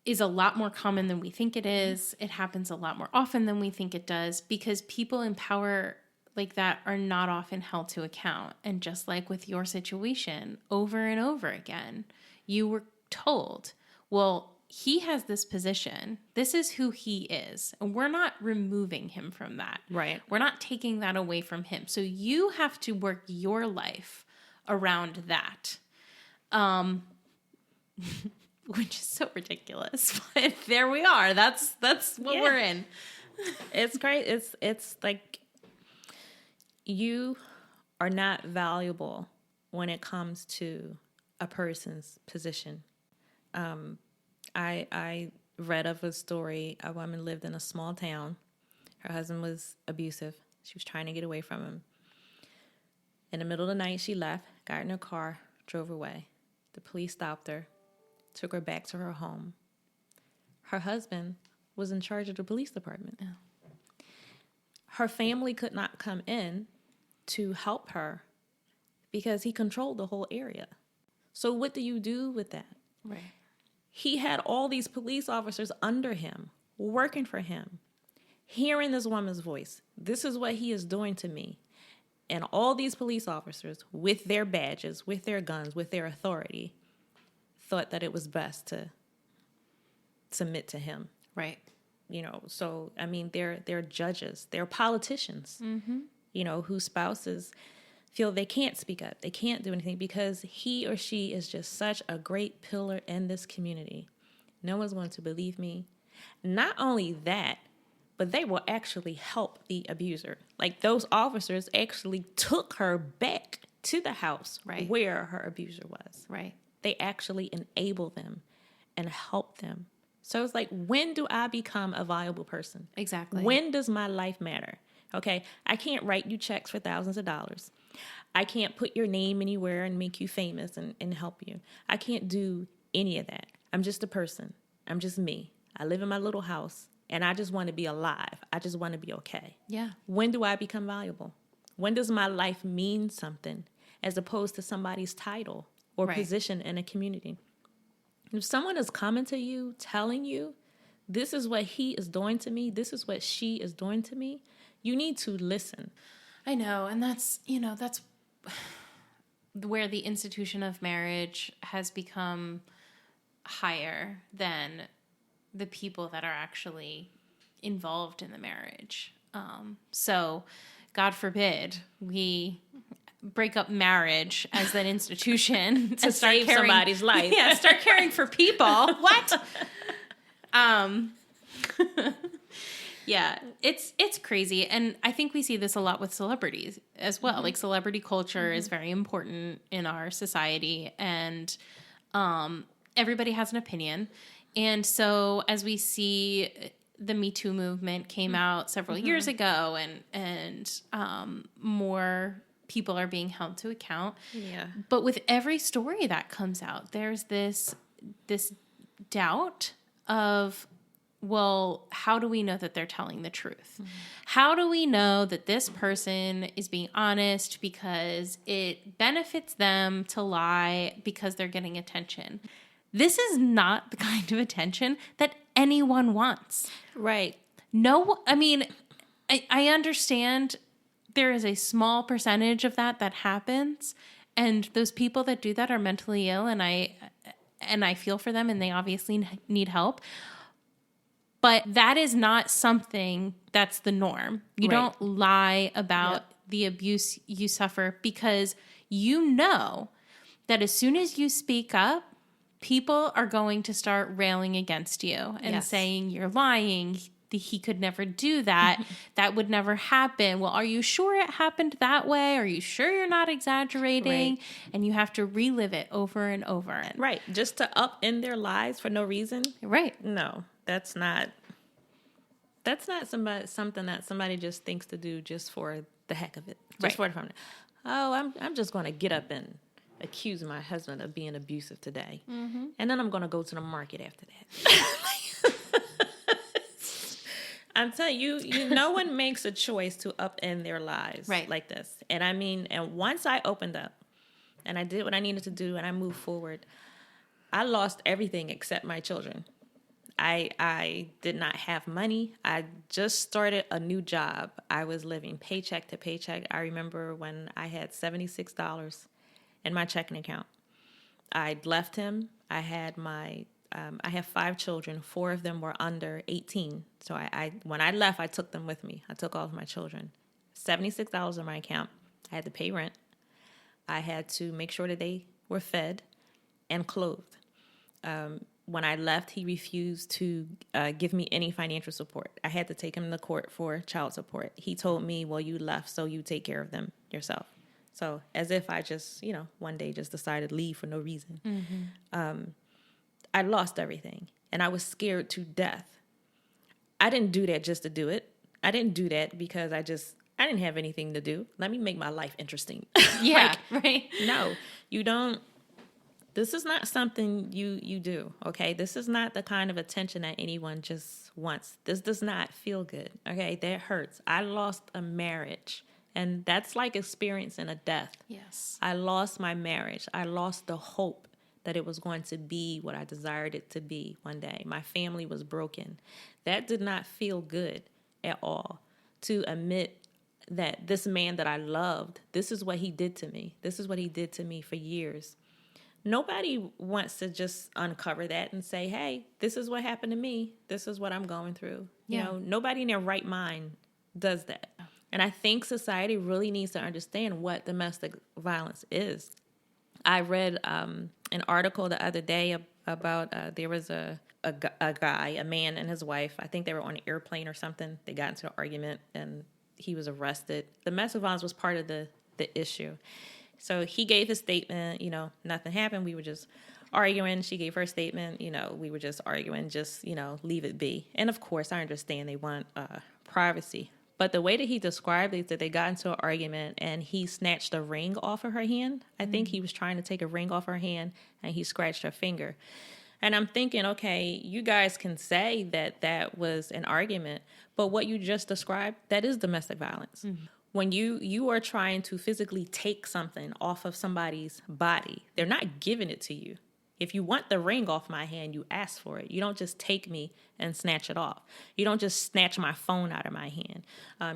is a lot more common than we think it is. It happens a lot more often than we think it does, because people in power like that are not often held to account. And just like with your situation, over and over again, you were told, well, he has this position. This is who he is. And we're not removing him from that. Right. We're not taking that away from him. So you have to work your life around that. Which is so ridiculous. But there we are. That's what we're in. It's great. It's like you are not valuable when it comes to a person's position. I read of a story. A woman lived in a small town. Her husband was abusive. She was trying to get away from him. In the middle of the night, she left, got in her car, drove away. The police stopped her, took her back to her home. Her husband was in charge of the police department. Oh. Her family could not come in to help her because he controlled the whole area. So what do you do with that? Right. He had all these police officers under him, working for him, hearing this woman's voice. This is what he is doing to me. And all these police officers, with their badges, with their guns, with their authority, thought that it was best to submit to him. Right. You know, so, I mean, they're judges. They're politicians, you know, whose spouses feel they can't speak up. They can't do anything because he or she is just such a great pillar in this community. No one's going to believe me. Not only that, but they will actually help the abuser. Like, those officers actually took her back to the house where her abuser was. Right. They actually enable them and help them. So it's like, when do I become a viable person? Exactly. When does my life matter? Okay, I can't write you checks for thousands of dollars. I can't put your name anywhere and make you famous and help you. I can't do any of that. I'm just a person. I'm just me. I live in my little house, and I just want to be alive. I just want to be okay. Yeah. When do I become valuable? When does my life mean something as opposed to somebody's title or position in a community? If someone is coming to you, telling you, this is what he is doing to me, this is what she is doing to me, you need to listen. I know. And that's where the institution of marriage has become higher than the people that are actually involved in the marriage. So God forbid we break up marriage as an institution to start save caring, somebody's life. Yeah, start caring for people. What? Yeah, it's crazy. And I think we see this a lot with celebrities as well. Like, celebrity culture is very important in our society, and everybody has an opinion. And so as we see, the Me Too movement came out several years ago, and more people are being held to account. Yeah. But with every story that comes out, there's this doubt of, well, how do we know that they're telling the truth? How do we know that this person is being honest because it benefits them to lie because they're getting attention? This is not the kind of attention that anyone wants. Right. No, I mean, I understand there is a small percentage of that happens, and those people that do that are mentally ill, and and I feel for them, and they obviously need help. But that is not something that's the norm. You don't lie about the abuse you suffer, because you know that as soon as you speak up, people are going to start railing against you and saying you're lying. He could never do that. That would never happen. Well, are you sure it happened that way? Are you sure you're not exaggerating? Right. And you have to relive it over and over. Right. Just to upend their lives for no reason. Right. No, that's not something that somebody just thinks to do just for the heck of it. Just for the fun. Oh, I'm just going to get up and accuse my husband of being abusive today. Mm-hmm. And then I'm going to go to the market after that. I'm telling you, no one makes a choice to upend their lives like this. And I mean, and once I opened up and I did what I needed to do and I moved forward, I lost everything except my children. I did not have money. I just started a new job. I was living paycheck to paycheck. I remember when I had $76 in my checking account. I'd left him. I have 5 children. 4 of them were under 18. So when I left, I took them with me. I took all of my children. $76 in my account. I had to pay rent. I had to make sure that they were fed and clothed. When I left, he refused to give me any financial support. I had to take him to court for child support. He told me, well, you left, so you take care of them yourself. So as if I just, one day just decided to leave for no reason. Mm-hmm. I lost everything, and I was scared to death. I didn't do that just to do it. I didn't do that because I didn't have anything to do. Let me make my life interesting. Yeah, right. No, you don't. This is not something you do, okay? This is not the kind of attention that anyone just wants. This does not feel good, okay? That hurts. I lost a marriage, and that's like experiencing a death. Yes. I lost my marriage. I lost the hope that it was going to be what I desired it to be one day. My family was broken. That did not feel good at all, to admit that this man that I loved, this is what he did to me. This is what he did to me for years. Nobody wants to just uncover that and say, hey, this is what happened to me. This is what I'm going through. Yeah. Nobody in their right mind does that. And I think society really needs to understand what domestic violence is. I read an article the other day about there was a guy, a man and his wife. I think they were on an airplane or something. They got into an argument and he was arrested. Domestic violence was part of the issue. So he gave his statement, nothing happened. We were just arguing. She gave her statement, we were just arguing, just, leave it be. And of course, I understand they want privacy. But the way that he described it is that they got into an argument and he snatched a ring off of her hand. I think he was trying to take a ring off her hand and he scratched her finger. And I'm thinking, okay, you guys can say that was an argument, but what you just described, that is domestic violence. Mm-hmm. When you are trying to physically take something off of somebody's body, they're not giving it to you. If you want the ring off my hand, you ask for it. You don't just take me and snatch it off. You don't just snatch my phone out of my hand.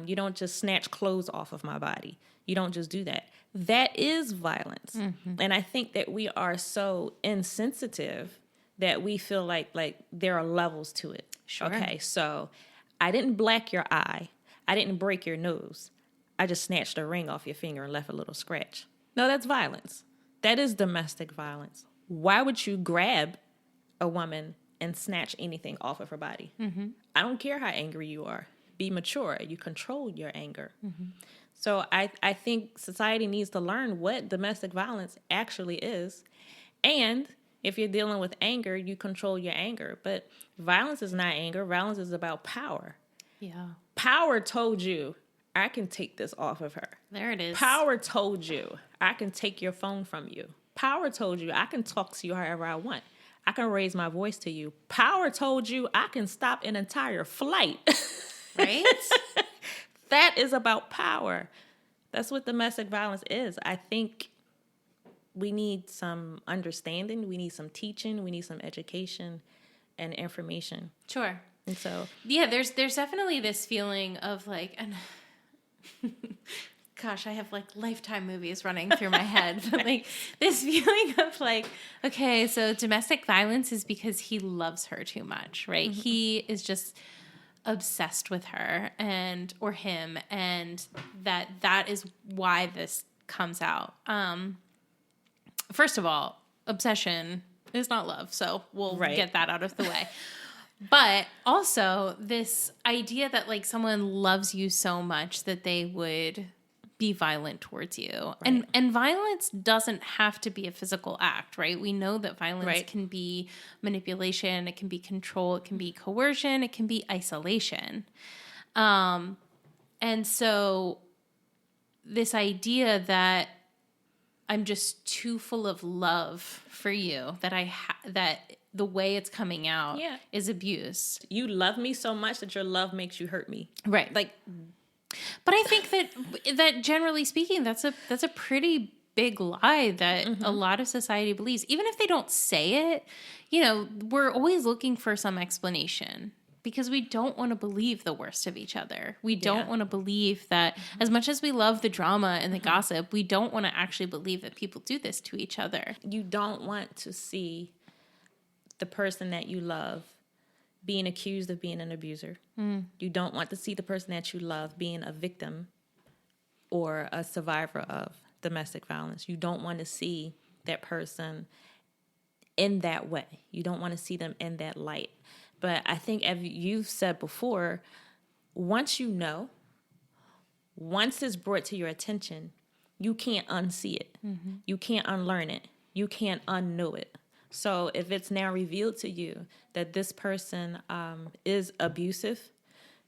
You don't just snatch clothes off of my body. You don't just do that. That is violence. Mm-hmm. And I think that we are so insensitive that we feel like there are levels to it. Sure. Okay, so I didn't black your eye. I didn't break your nose. I just snatched a ring off your finger and left a little scratch. No, that's violence. That is domestic violence. Why would you grab a woman and snatch anything off of her body? Mm-hmm. I don't care how angry you are. Be mature. You control your anger. Mm-hmm. So I think society needs to learn what domestic violence actually is. And if you're dealing with anger, you control your anger. But violence is not anger. Violence is about power. Yeah. Power told you, I can take this off of her. There it is. Power told you, I can take your phone from you. Power told you, I can talk to you however I want. I can raise my voice to you. Power told you, I can stop an entire flight. Right? That is about power. That's what domestic violence is. I think we need some understanding. We need some teaching. We need some education and information. Sure. And so, yeah, there's definitely this feeling of and gosh, I have like Lifetime movies running through my head. But like this feeling of like, okay, so domestic violence is because he loves her too much, right? Mm-hmm. He is just obsessed with her or him, and that is why this comes out. First of all, obsession is not love, so we'll Right. get that out of the way. But also this idea that like someone loves you so much that they would be violent towards you. Right. And violence doesn't have to be a physical act, right? We know that violence Right. can be manipulation, it can be control, it can be coercion, it can be isolation. And so this idea that I'm just too full of love for you, that the way it's coming out Yeah. is abuse. You love me so much that your love makes you hurt me. Right. Like, But I think that generally speaking, that's a pretty big lie that a lot of society believes. Even if they don't say it, we're always looking for some explanation because we don't want to believe the worst of each other. We don't want to believe that as much as we love the drama and the gossip, we don't want to actually believe that people do this to each other. you don't want to see the person that you love being accused of being an abuser. You don't want to see the person that you love being a victim or a survivor of domestic violence. You don't want to see that person in that way. You don't want to see them in that light. But I think, as you've said before, once it's brought to your attention, you can't unsee it. You can't unlearn it. You can't unknow it. So if it's now revealed to you that this person is abusive,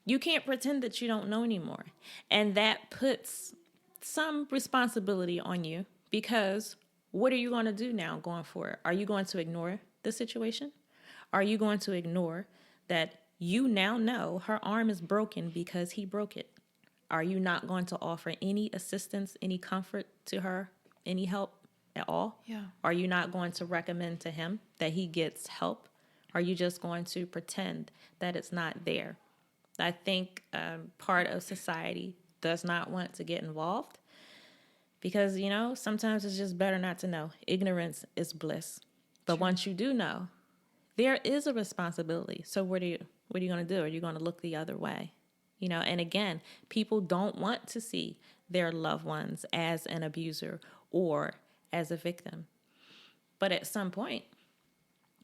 you can't pretend that you don't know anymore. And that puts some responsibility on you, because what are you going to do now going forward? Are you going to ignore the situation? Are you going to ignore that you now know her arm is broken because he broke it? Are you not going to offer any assistance, any comfort to her, any help at all? Yeah. Are you not going to recommend to him that he gets help? Are you just going to pretend that it's not there? I think part of society does not want to get involved because, sometimes it's just better not to know. Ignorance is bliss. But once you do know, there is a responsibility. So what are you going to do? Are you going to look the other way? And again, people don't want to see their loved ones as an abuser or as a victim. But at some point,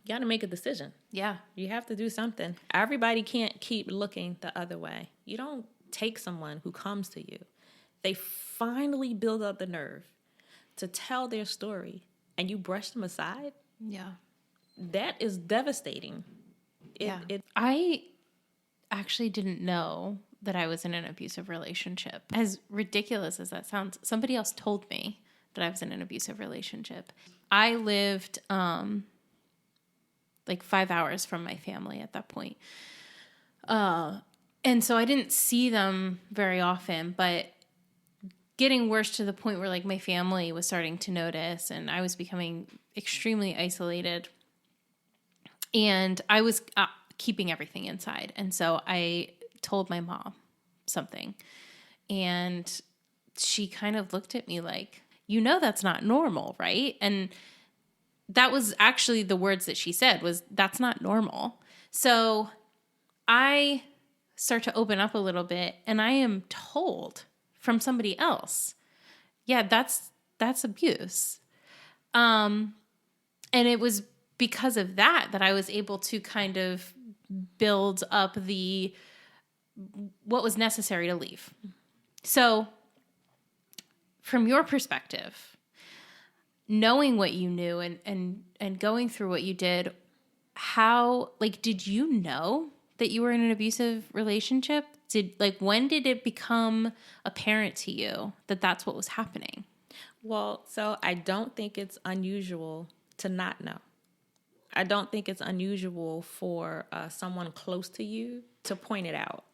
you got to make a decision. Yeah. You have to do something. Everybody can't keep looking the other way. You don't take someone who comes to you. They finally build up the nerve to tell their story and you brush them aside. Yeah. That is devastating. I actually didn't know that I was in an abusive relationship. As ridiculous as that sounds, somebody else told me that I was in an abusive relationship. I lived like 5 hours from my family at that point. And so I didn't see them very often, but getting worse to the point where like my family was starting to notice and I was becoming extremely isolated. And I was keeping everything inside. And so I told my mom something. And she kind of looked at me like, that's not normal, right? And that was actually the words that she said was, that's not normal. So I start to open up a little bit and I am told from somebody else, yeah, that's abuse. And it was because of that I was able to kind of build up what was necessary to leave. So from your perspective, knowing what you knew and going through what you did, how, did you know that you were in an abusive relationship? When did it become apparent to you that that's what was happening? Well, so I don't think it's unusual to not know. I don't think it's unusual for someone close to you to point it out.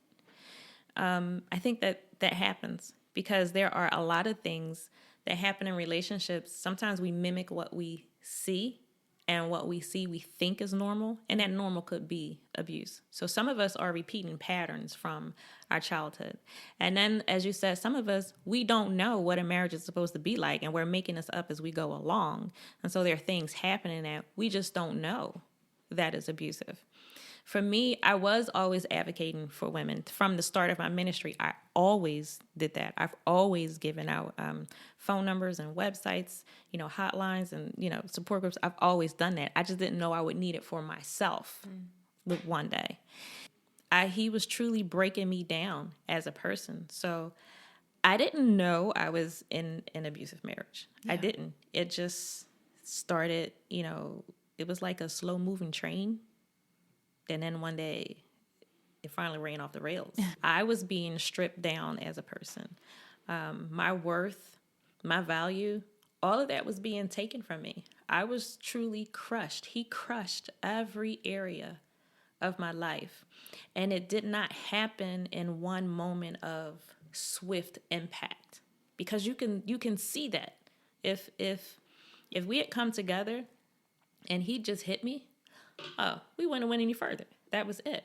I think that happens because there are a lot of things that happen in relationships. Sometimes we mimic what we see and what we see we think is normal, and that normal could be abuse. So some of us are repeating patterns from our childhood. And then, as you said, some of us, we don't know what a marriage is supposed to be like, and we're making this up as we go along. And so there are things happening that we just don't know that is abusive. For me, I was always advocating for women. From the start of my ministry, I always did that. I've always given out phone numbers and websites, hotlines and, support groups. I've always done that. I just didn't know I would need it for myself one day. He was truly breaking me down as a person. So I didn't know I was in an abusive marriage. Yeah. I didn't. It just started, it was like a slow moving train. And then one day, it finally ran off the rails. I was being stripped down as a person. My worth, my value, all of that was being taken from me. I was truly crushed. He crushed every area of my life. And it did not happen in one moment of swift impact. Because you can see that. If we had come together and he just hit me, we wouldn't have went any further. That was it.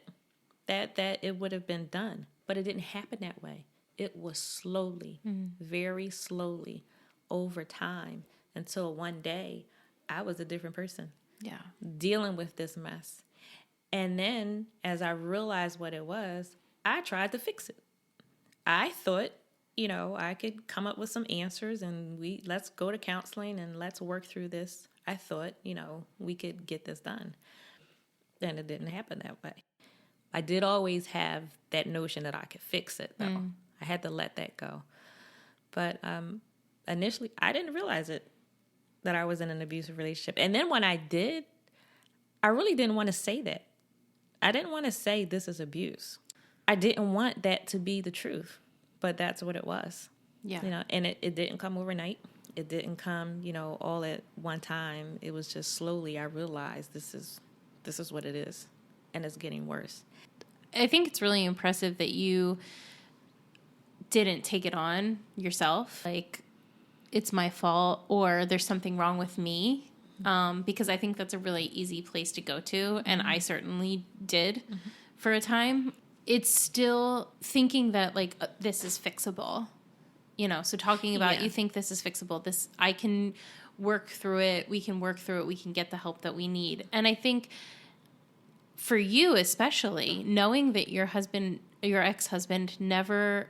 That it would have been done. But it didn't happen that way. It was slowly, very slowly, over time, until one day I was a different person. Yeah. Dealing with this mess. And then as I realized what it was, I tried to fix it. I thought, I could come up with some answers and let's go to counseling and let's work through this. I thought, we could get this done. And it didn't happen that way. I did always have that notion that I could fix it, though. I had to let that go. But initially, I didn't realize it, that I was in an abusive relationship. And then when I did, I really didn't want to say that. I didn't want to say this is abuse. I didn't want that to be the truth, but that's what it was. Yeah. And it didn't come overnight. It didn't come, all at one time. It was just slowly I realized this is what it is, and it's getting worse. I think it's really impressive that you didn't take it on yourself, like it's my fault or there's something wrong with me, because I think that's a really easy place to go to, and I certainly did for a time. It's still thinking that, like, this is fixable, so talking about you think this is fixable, this I can work through it, we can work through it, we can get the help that we need. And I think for you especially, knowing that your ex-husband never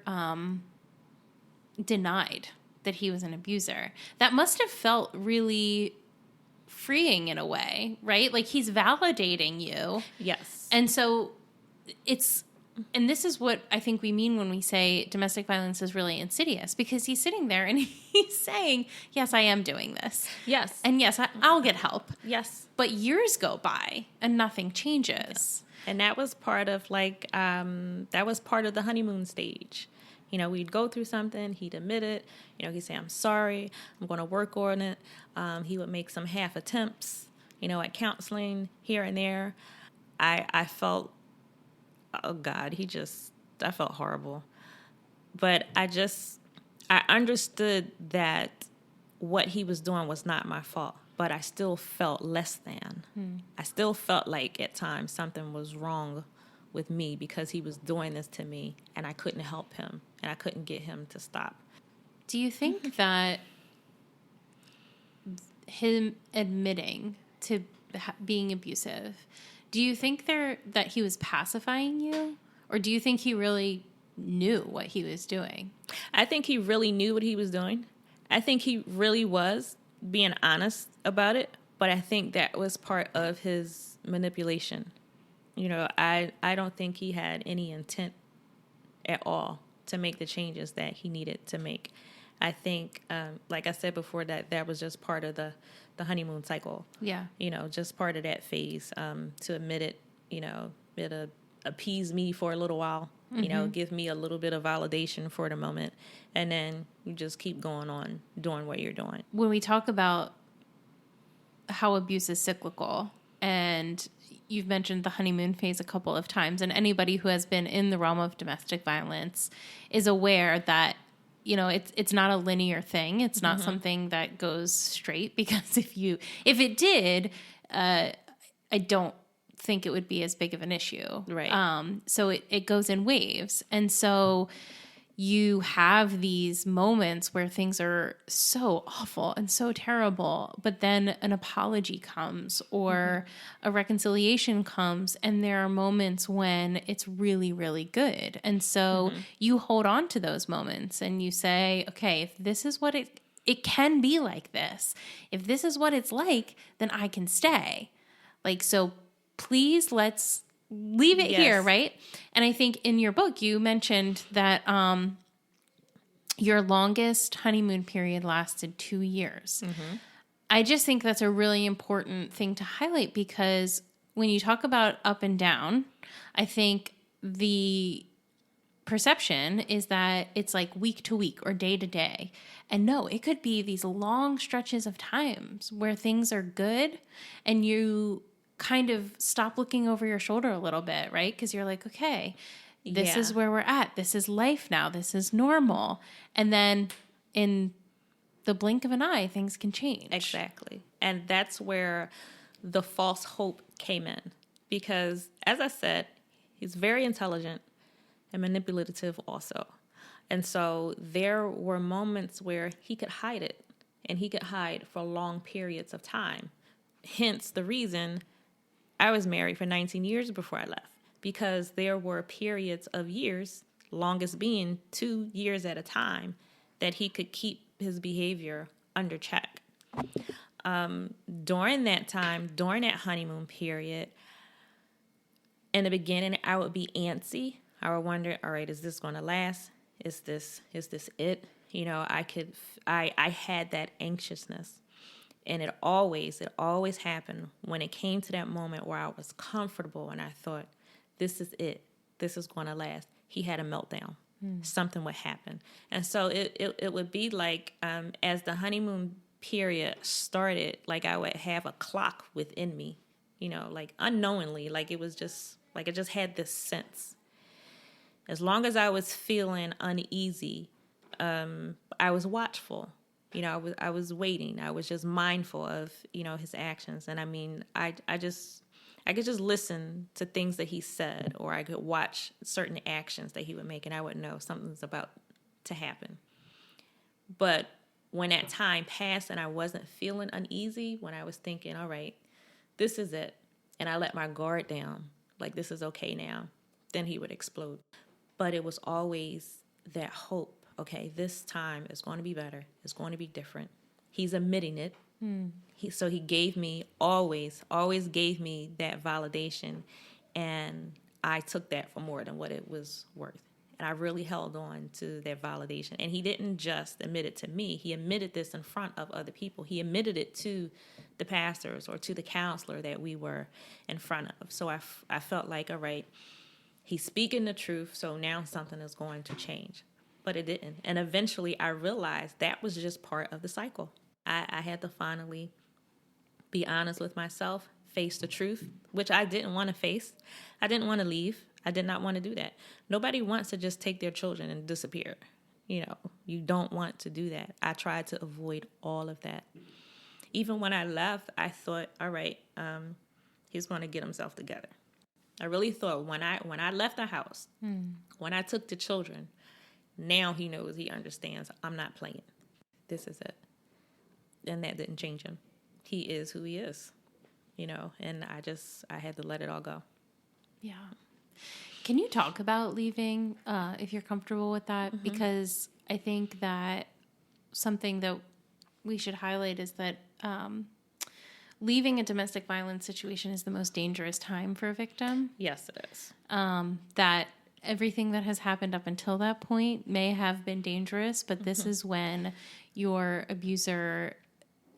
denied that he was an abuser, that must have felt really freeing in a way, right? Like, he's validating you. Yes. And so and this is what I think we mean when we say domestic violence is really insidious, because he's sitting there and he's saying, yes, I am doing this. Yes. And yes, I'll get help. Yes. But years go by and nothing changes. Yes. And that was part of the honeymoon stage. We'd go through something, he'd admit it, he'd say, I'm sorry, I'm going to work on it. He would make some half attempts, at counseling here and there. I felt, oh God, I felt horrible. But I understood that what he was doing was not my fault, but I still felt less than. I still felt like at times something was wrong with me because he was doing this to me and I couldn't help him and I couldn't get him to stop. Do you think that him admitting to being abusive, do you think that he was pacifying you, or do you think he really knew what he was doing? I think he really knew what he was doing. I think he really was being honest about it, but I think that was part of his manipulation. I don't think he had any intent at all to make the changes that he needed to make. I think, like I said before, that was just part of the honeymoon cycle. Yeah. Just part of that phase, to admit it, it'll appease me for a little while, give me a little bit of validation for the moment. And then you just keep going on doing what you're doing. When we talk about how abuse is cyclical, and you've mentioned the honeymoon phase a couple of times, and anybody who has been in the realm of domestic violence is aware that it's not a linear thing. It's not something that goes straight, because if it did, I don't think it would be as big of an issue. Right. So it goes in waves. And so you have these moments where things are so awful and so terrible, but then an apology comes or a reconciliation comes, and there are moments when it's really, really good. And so you hold on to those moments and you say, okay, if this is what it can be like this, if this is what it's like, then I can stay. Like, so please let's leave it here, right? And I think in your book, you mentioned that your longest honeymoon period lasted 2 years. I just think that's a really important thing to highlight, because when you talk about up and down, I think the perception is that it's like week to week or day to day. And no, it could be these long stretches of times where things are good and you kind of stop looking over your shoulder a little bit, right? Because you're like, okay, this is where we're at. This is life now. This is normal. And then in the blink of an eye, things can change. Exactly. And that's where the false hope came in. Because, as I said, he's very intelligent and manipulative also. And so there were moments where he could hide it, and he could hide for long periods of time. Hence the reason I was married for 19 years before I left, because there were periods of years, longest being 2 years at a time, that he could keep his behavior under check. During that time, during that honeymoon period, in the beginning, I would be antsy. I would wonder, all right, is this going to last? Is this it? You know, I had that anxiousness. And it always happened when it came to that moment where I was comfortable and I thought, this is it. This is going to last. He had a meltdown. Something would happen. And so it would be like, as the honeymoon period started, like I would have a clock within me, you know, like unknowingly, like it was just, like I just had this sense. As long as I was feeling uneasy, I was watchful. You know, I was waiting. I was just mindful of, you know, his actions. And I mean, I could just listen to things that he said, or I could watch certain actions that he would make, and I would know something's about to happen. But when that time passed and I wasn't feeling uneasy, when I was thinking, all right, this is it, and I let my guard down, like this is okay now, then he would explode. But it was always that hope. Okay, this time is going to be better. It's going to be different. He's admitting it. So he gave me, always gave me that validation. And I took that for more than what it was worth. And I really held on to that validation. And he didn't just admit it to me. He admitted this in front of other people. He admitted it to the pastors or to the counselor that we were in front of. So I felt like, all right, he's speaking the truth. So now something is going to change. But it didn't. And eventually I realized that was just part of the cycle. I had to finally be honest with myself, face the truth, which I didn't want to face. I didn't want to leave. I did not want to do that. Nobody wants to just take their children and disappear. You know, you don't want to do that. I tried to avoid all of that. Even when I left, I thought, all right, he's going to get himself together. I really thought when I left the house, when I took the children, now he knows, he understands, I'm not playing. This is it. And that didn't change him. He is who he is, you know, and I had to let it all go. Yeah. Can you talk about leaving, if you're comfortable with that? Because I think that something that we should highlight is that leaving a domestic violence situation is the most dangerous time for a victim. Yes, it is. That everything that has happened up until that point may have been dangerous, but this is when your abuser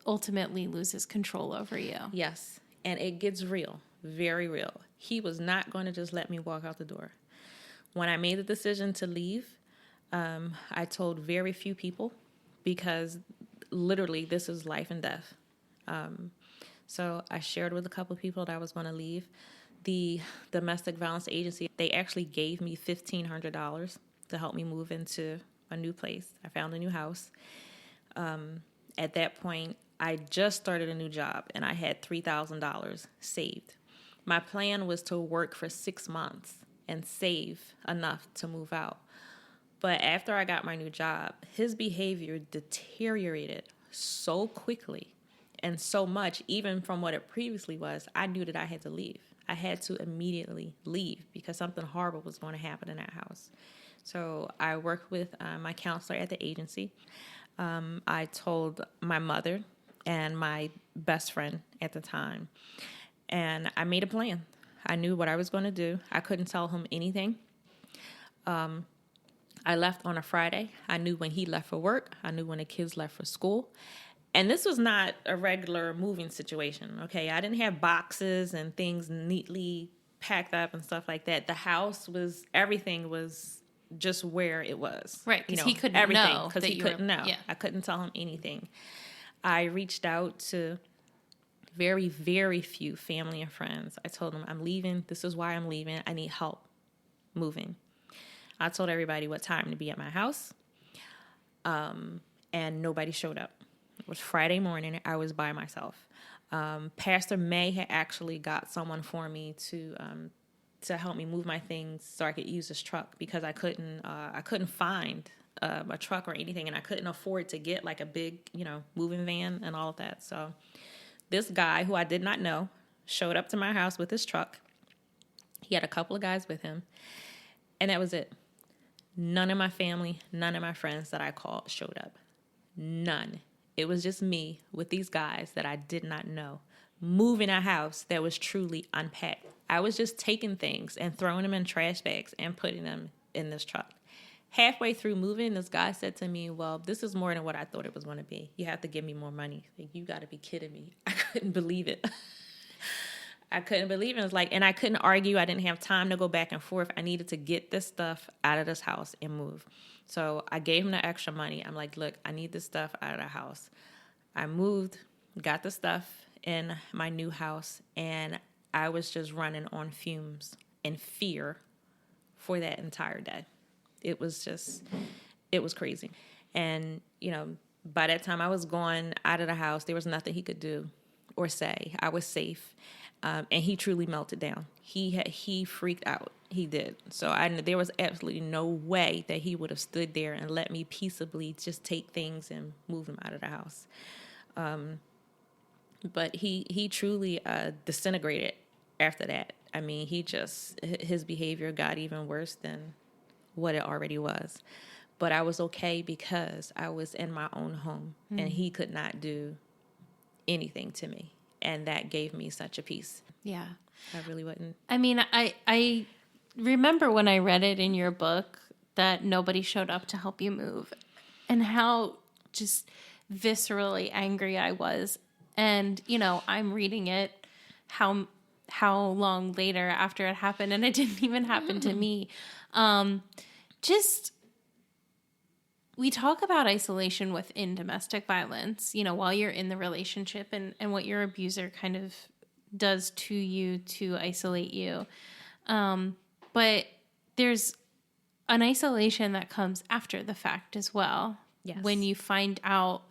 ultimately loses control over you. Yes, and it gets real, very real. He was not going to just let me walk out the door. When I made the decision to leave, I told very few people, because literally this is life and death. So I shared with a couple of people that I was going to leave. The domestic violence agency, they actually gave me $1,500 to help me move into a new place. I found a new house. At that point, I just started a new job and I had $3,000 saved. My plan was to work for 6 months and save enough to move out. But after I got my new job, his behavior deteriorated so quickly and so much, even from what it previously was. I knew that I had to leave. I had to immediately leave because something horrible was going to happen in that house. So I worked with my counselor at the agency. I told my mother and my best friend at the time, and I made a plan. I knew what I was going to do. I couldn't tell him anything. I left on a Friday. I knew when he left for work. I knew when the kids left for school. And this was not a regular moving situation, okay? I didn't have boxes and things neatly packed up and stuff like that. The house was, everything was just where it was. Right, because he couldn't everything, know. because he couldn't know. Yeah. I couldn't tell him anything. I reached out to very, very few family and friends. I told them, I'm leaving. This is why I'm leaving. I need help moving. I told everybody what time to be at my house, and nobody showed up. It was Friday morning. I was by myself. Pastor May had actually got someone for me to help me move my things so I could use his truck because I couldn't find a truck or anything, and I couldn't afford to get like a big, moving van and all of that. So this guy who I did not know showed up to my house with his truck. He had a couple of guys with him, and that was it. None of my family, none of my friends that I called showed up. None. It was just me with these guys that I did not know, moving a house that was truly unpacked. I was just taking things and throwing them in trash bags and putting them in this truck. Halfway through moving, this guy said to me, well, this is more than what I thought it was going to be. You have to give me more money. Like, you got to be kidding me. I couldn't believe it. I couldn't believe it. It was like, and I couldn't argue. I didn't have time to go back and forth. I needed to get this stuff out of this house and move. So I gave him the extra money. I'm like, look, I need this stuff out of the house. I moved, got the stuff in my new house, and I was just running on fumes and fear for that entire day. It was crazy. And, by that time I was going out of the house, there was nothing he could do or say. I was safe. And he truly melted down. He freaked out. He did. So there was absolutely no way that he would have stood there and let me peaceably just take things and move them out of the house. But he truly disintegrated after that. I mean, his behavior got even worse than what it already was. But I was okay because I was in my own home, and he could not do anything to me. And that gave me such a peace. Yeah. I really wouldn't. I mean, I remember when I read it in your book that nobody showed up to help you move, and how just viscerally angry I was. And, I'm reading it how long later after it happened, and it didn't even happen to me. We talk about isolation within domestic violence, while you're in the relationship, and what your abuser kind of does to you to isolate you. But there's an isolation that comes after the fact as well. Yes. When you find out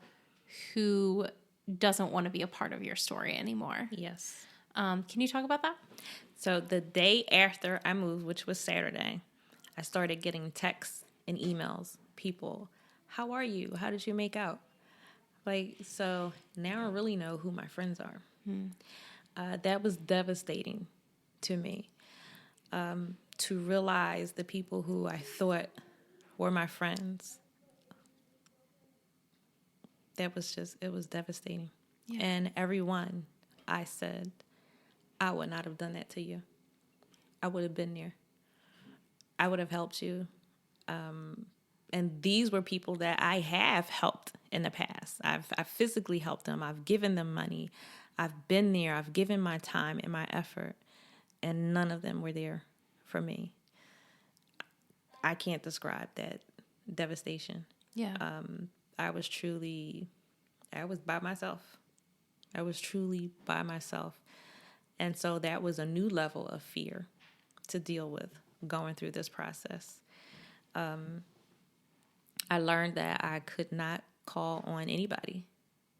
who doesn't want to be a part of your story anymore. Yes. Can you talk about that? So the day after I moved, which was Saturday, I started getting texts and emails. People, how are you? How did you make out? So now I really know who my friends are. That was devastating to me, to realize the people who I thought were my friends. It was devastating. Yeah. And everyone, I said, I would not have done that to you. I would have been there. I would have helped you. And these were people that I have helped in the past. I've physically helped them. I've given them money. I've been there. I've given my time and my effort. And none of them were there for me. I can't describe that devastation. Yeah. I was by myself. I was truly by myself. And so that was a new level of fear to deal with going through this process. I learned that I could not call on anybody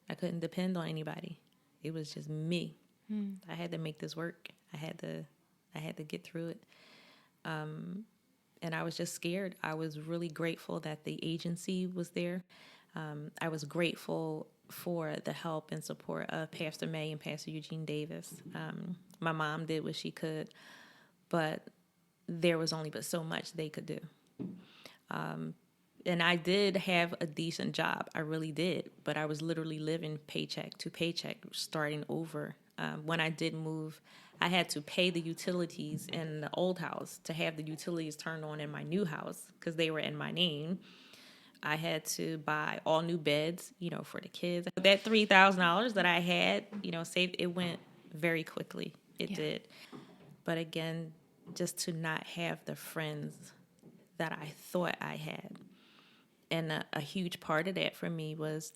I couldn't depend on anybody. It was just me. I had to make this work. I had to get through it. And I was just scared. I was really grateful that the agency was there. I was grateful for the help and support of Pastor May and Pastor Eugene Davis. My mom did what she could, but there was only but so much they could do. And I did have a decent job. I really did. But I was literally living paycheck to paycheck, starting over. When I did move, I had to pay the utilities in the old house to have the utilities turned on in my new house because they were in my name. I had to buy all new beds, for the kids. That $3,000 that I had, saved, it went very quickly. It did. But again, just to not have the friends that I thought I had. And a huge part of that for me was,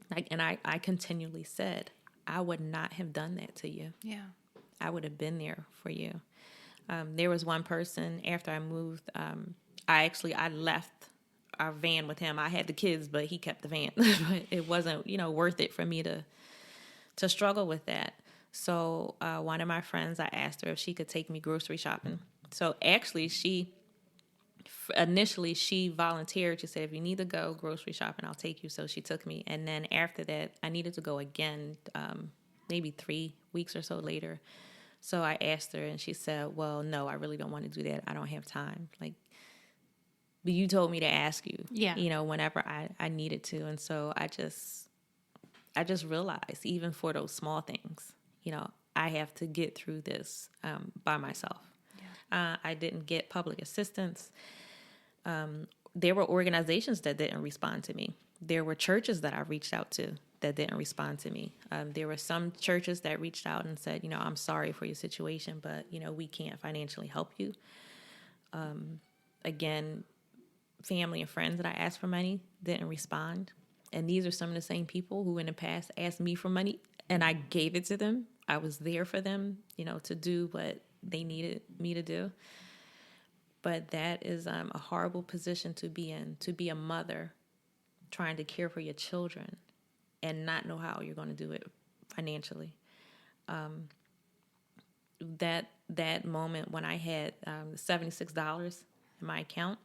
I continually said, I would not have done that to you. Yeah. I would have been there for you. There was one person after I moved, I left our van with him. I had the kids, but he kept the van. But it wasn't, worth it for me to struggle with that. So one of my friends, I asked her if she could take me grocery shopping. So actually, initially she volunteered. She said, if you need to go grocery shopping, I'll take you. So she took me. And then after that, I needed to go again, maybe 3 weeks or so later. So I asked her and she said, well, no, I really don't want to do that. I don't have time. But you told me to ask you, whenever I needed to. And so I just realized, even for those small things, I have to get through this by myself. Yeah. I didn't get public assistance. There were organizations that didn't respond to me. There were churches that I reached out to that didn't respond to me. There were some churches that reached out and said, I'm sorry for your situation, but, we can't financially help you. Again, family and friends that I asked for money didn't respond. And these are some of the same people who in the past asked me for money and I gave it to them. I was there for them, to do what they needed me to do. But that is a horrible position to be in, to be a mother trying to care for your children and not know how you're going to do it financially. That moment when I had $76 in my account,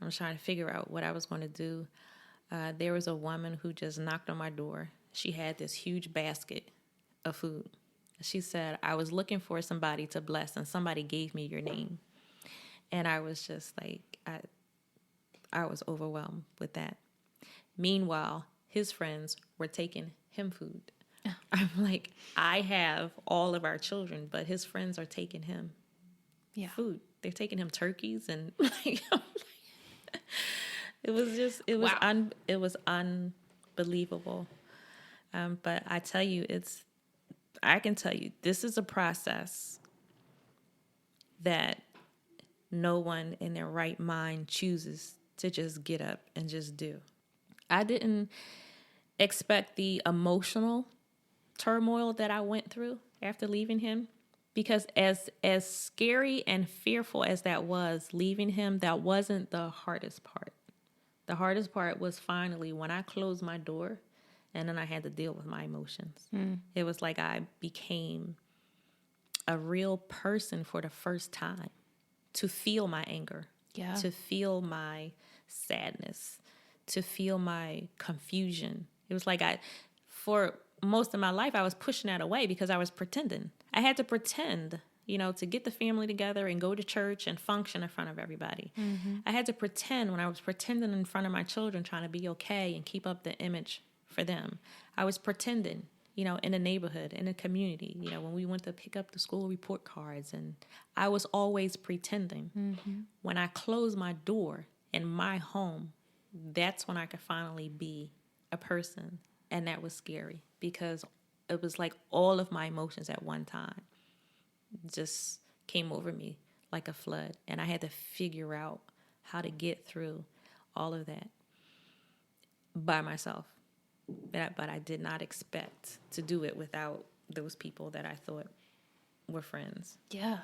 I was trying to figure out what I was going to do. There was a woman who just knocked on my door. She had this huge basket of food. She said, I was looking for somebody to bless, and somebody gave me your name. And I was just like, I was overwhelmed with that. Meanwhile, his friends were taking him food. I'm like, I have all of our children, but his friends are taking him food. They're taking him turkeys and it was unbelievable. But I can tell you, this is a process that no one in their right mind chooses to just get up and just do. I didn't expect the emotional turmoil that I went through after leaving him, because as scary and fearful as that was, leaving him, that wasn't the hardest part. The hardest part was finally when I closed my door and then I had to deal with my emotions. It was like I became a real person for the first time, to feel my anger, to feel my sadness, to feel my confusion. It was like for most of my life, I was pushing that away because I was pretending. I had to pretend, to get the family together and go to church and function in front of everybody. Mm-hmm. I had to pretend when I was pretending in front of my children, trying to be okay and keep up the image for them. I was pretending, in the neighborhood, in the community, when we went to pick up the school report cards, and I was always pretending. Mm-hmm. When I closed my door in my home, that's when I could finally be a person. And that was scary because it was like all of my emotions at one time just came over me like a flood. And I had to figure out how to get through all of that by myself. But I did not expect to do it without those people that I thought were friends. Yeah.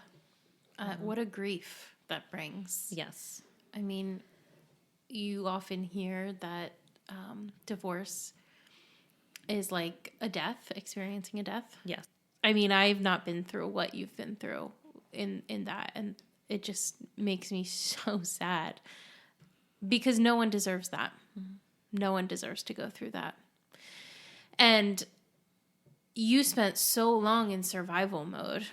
What a grief that brings. Yes. I mean, you often hear that divorce is like a death, experiencing a death. Yes. I mean, I've not been through what you've been through in that, and it just makes me so sad because no one deserves that. Mm-hmm. No one deserves to go through that. And you spent so long in survival mode,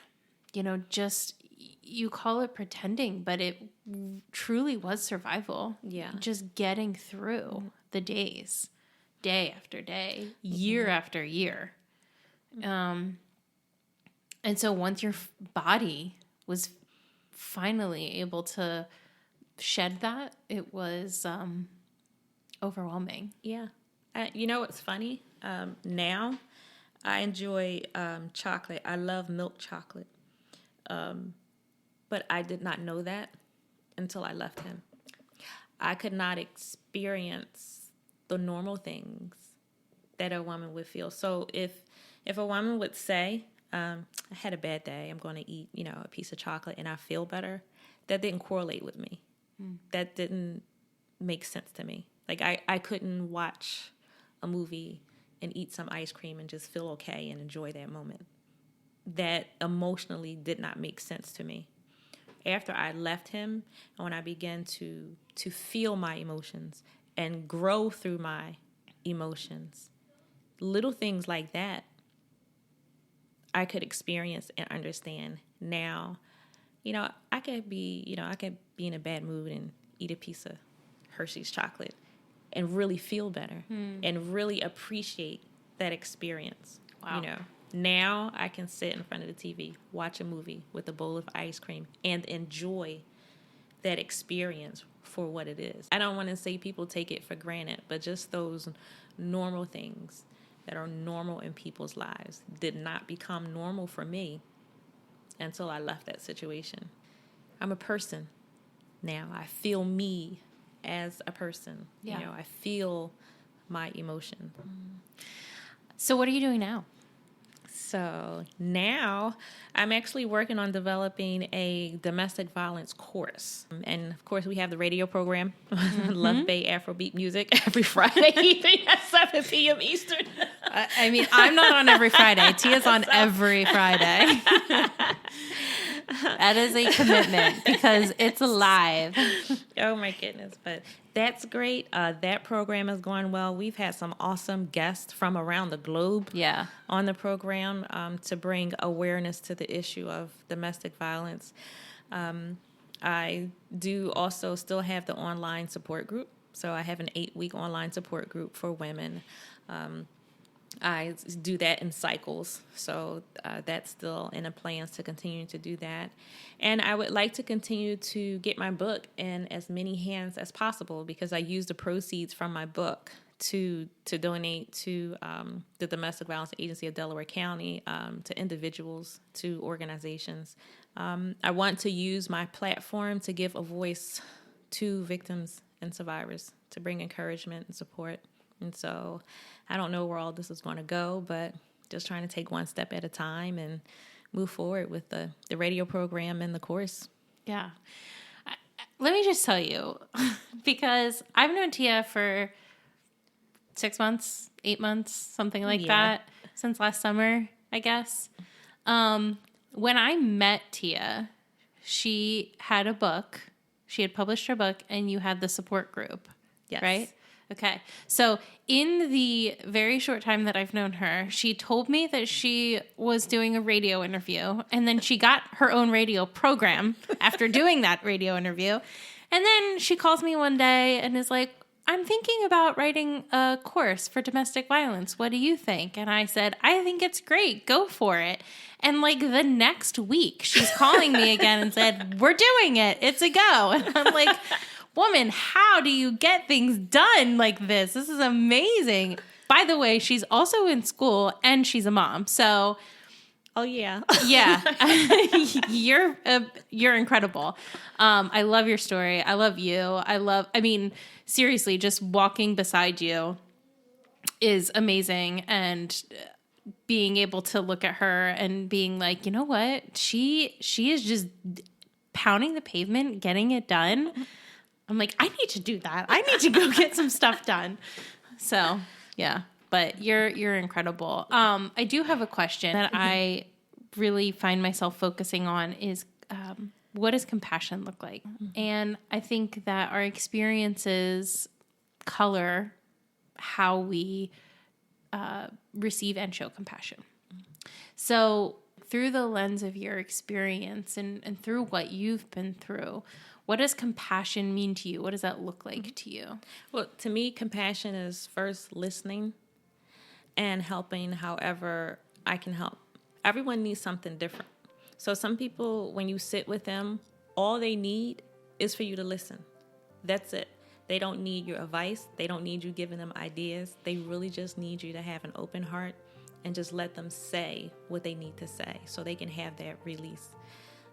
just, you call it pretending, but it truly was survival. Yeah. Just getting through the days, day after day, year after year. And so once your body was finally able to shed that, it was overwhelming. Yeah. What's funny? Now I enjoy chocolate. I love milk chocolate. But I did not know that until I left him. I could not experience the normal things that a woman would feel. So if a woman would say, I had a bad day, I'm going to eat, a piece of chocolate and I feel better, that didn't correlate with me. That didn't make sense to me. Like I couldn't watch a movie and eat some ice cream and just feel okay and enjoy that moment. That emotionally did not make sense to me. After I left him, and when I began to feel my emotions and grow through my emotions, little things like that, I could experience and understand. Now, I could be in a bad mood and eat a piece of Hershey's chocolate and really feel better and really appreciate that experience. Wow. Now I can sit in front of the TV, watch a movie with a bowl of ice cream and enjoy that experience for what it is. I don't want to say people take it for granted, but just those normal things that are normal in people's lives did not become normal for me until I left that situation. I'm a person now. I feel me as a person. Yeah. I feel my emotion. So what are you doing now? So now I'm actually working on developing a domestic violence course. And of course, we have the radio program, Love Bay Afrobeat Music, every Friday evening at 7 p.m. Eastern. I mean, I'm not on every Friday. Tia's on every Friday. That is a commitment because it's live. Oh, my goodness. But that's great. That program is going well. We've had some awesome guests from around the globe on the program to bring awareness to the issue of domestic violence. I do also still have the online support group. So I have an 8-week online support group for women. I do that in cycles, so that's still in the plans to continue to do that. And I would like to continue to get my book in as many hands as possible because I use the proceeds from my book to donate to the Domestic Violence Agency of Delaware County, to individuals, to organizations. I want to use my platform to give a voice to victims and survivors, to bring encouragement and support. And so I don't know where all this is going to go, but just trying to take one step at a time and move forward with the radio program and the course. Yeah. Let me just tell you, because I've known Tia for 6 months, 8 months, something like that, since last summer, I guess. When I met Tia, she had a book. She had published her book, and you had the support group, right? Okay. So in the very short time that I've known her, she told me that she was doing a radio interview, and then she got her own radio program after doing that radio interview. And then she calls me one day and is like, I'm thinking about writing a course for domestic violence. What do you think? And I said, I think it's great. Go for it. And like the next week, she's calling me again and said, we're doing it. It's a go. And I'm like, woman, how do you get things done like this? This is amazing. By the way, she's also in school and she's a mom. So, oh yeah, yeah, you're incredible. I love your story. I love you. I mean, seriously, just walking beside you is amazing, and being able to look at her and being like, you know what, she is just pounding the pavement, getting it done. I'm like, I need to do that. I need to go get some stuff done. So, yeah. but you're incredible. I do have a question that I really find myself focusing on is what does compassion look like? And I think that our experiences color how we receive and show compassion. So through the lens of your experience and through what you've been through, what does compassion mean to you? What does that look like to you? Well, to me, compassion is first listening and helping however I can help. Everyone needs something different. So some people, when you sit with them, all they need is for you to listen. That's it. They don't need your advice. They don't need you giving them ideas. They really just need you to have an open heart and just let them say what they need to say so they can have that release.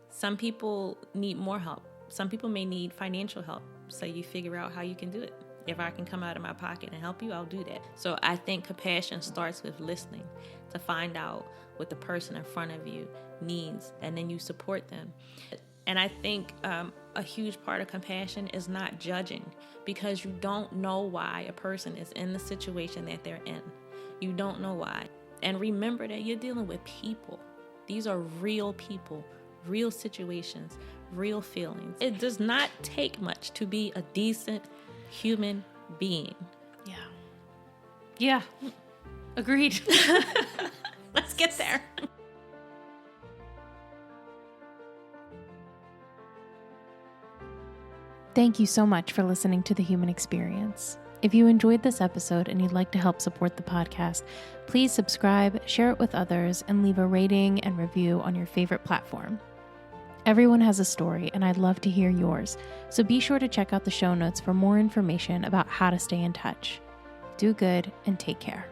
Some people need more help. Some people may need financial help. So you figure out how you can do it. If I can come out of my pocket and help you, I'll do that. So I think compassion starts with listening to find out what the person in front of you needs, and then you support them. And I think a huge part of compassion is not judging, because you don't know why a person is in the situation that they're in. You don't know why. And remember that you're dealing with people. These are real people, real situations, real feelings. It does not take much to be a decent human being. Yeah. Agreed. Let's get there. Thank you so much for listening to The Human Experience. If you enjoyed this episode and you'd like to help support the podcast, please subscribe, share it with others, and leave a rating and review on your favorite platform. Everyone has a story, and I'd love to hear yours, so be sure to check out the show notes for more information about how to stay in touch. Do good and take care.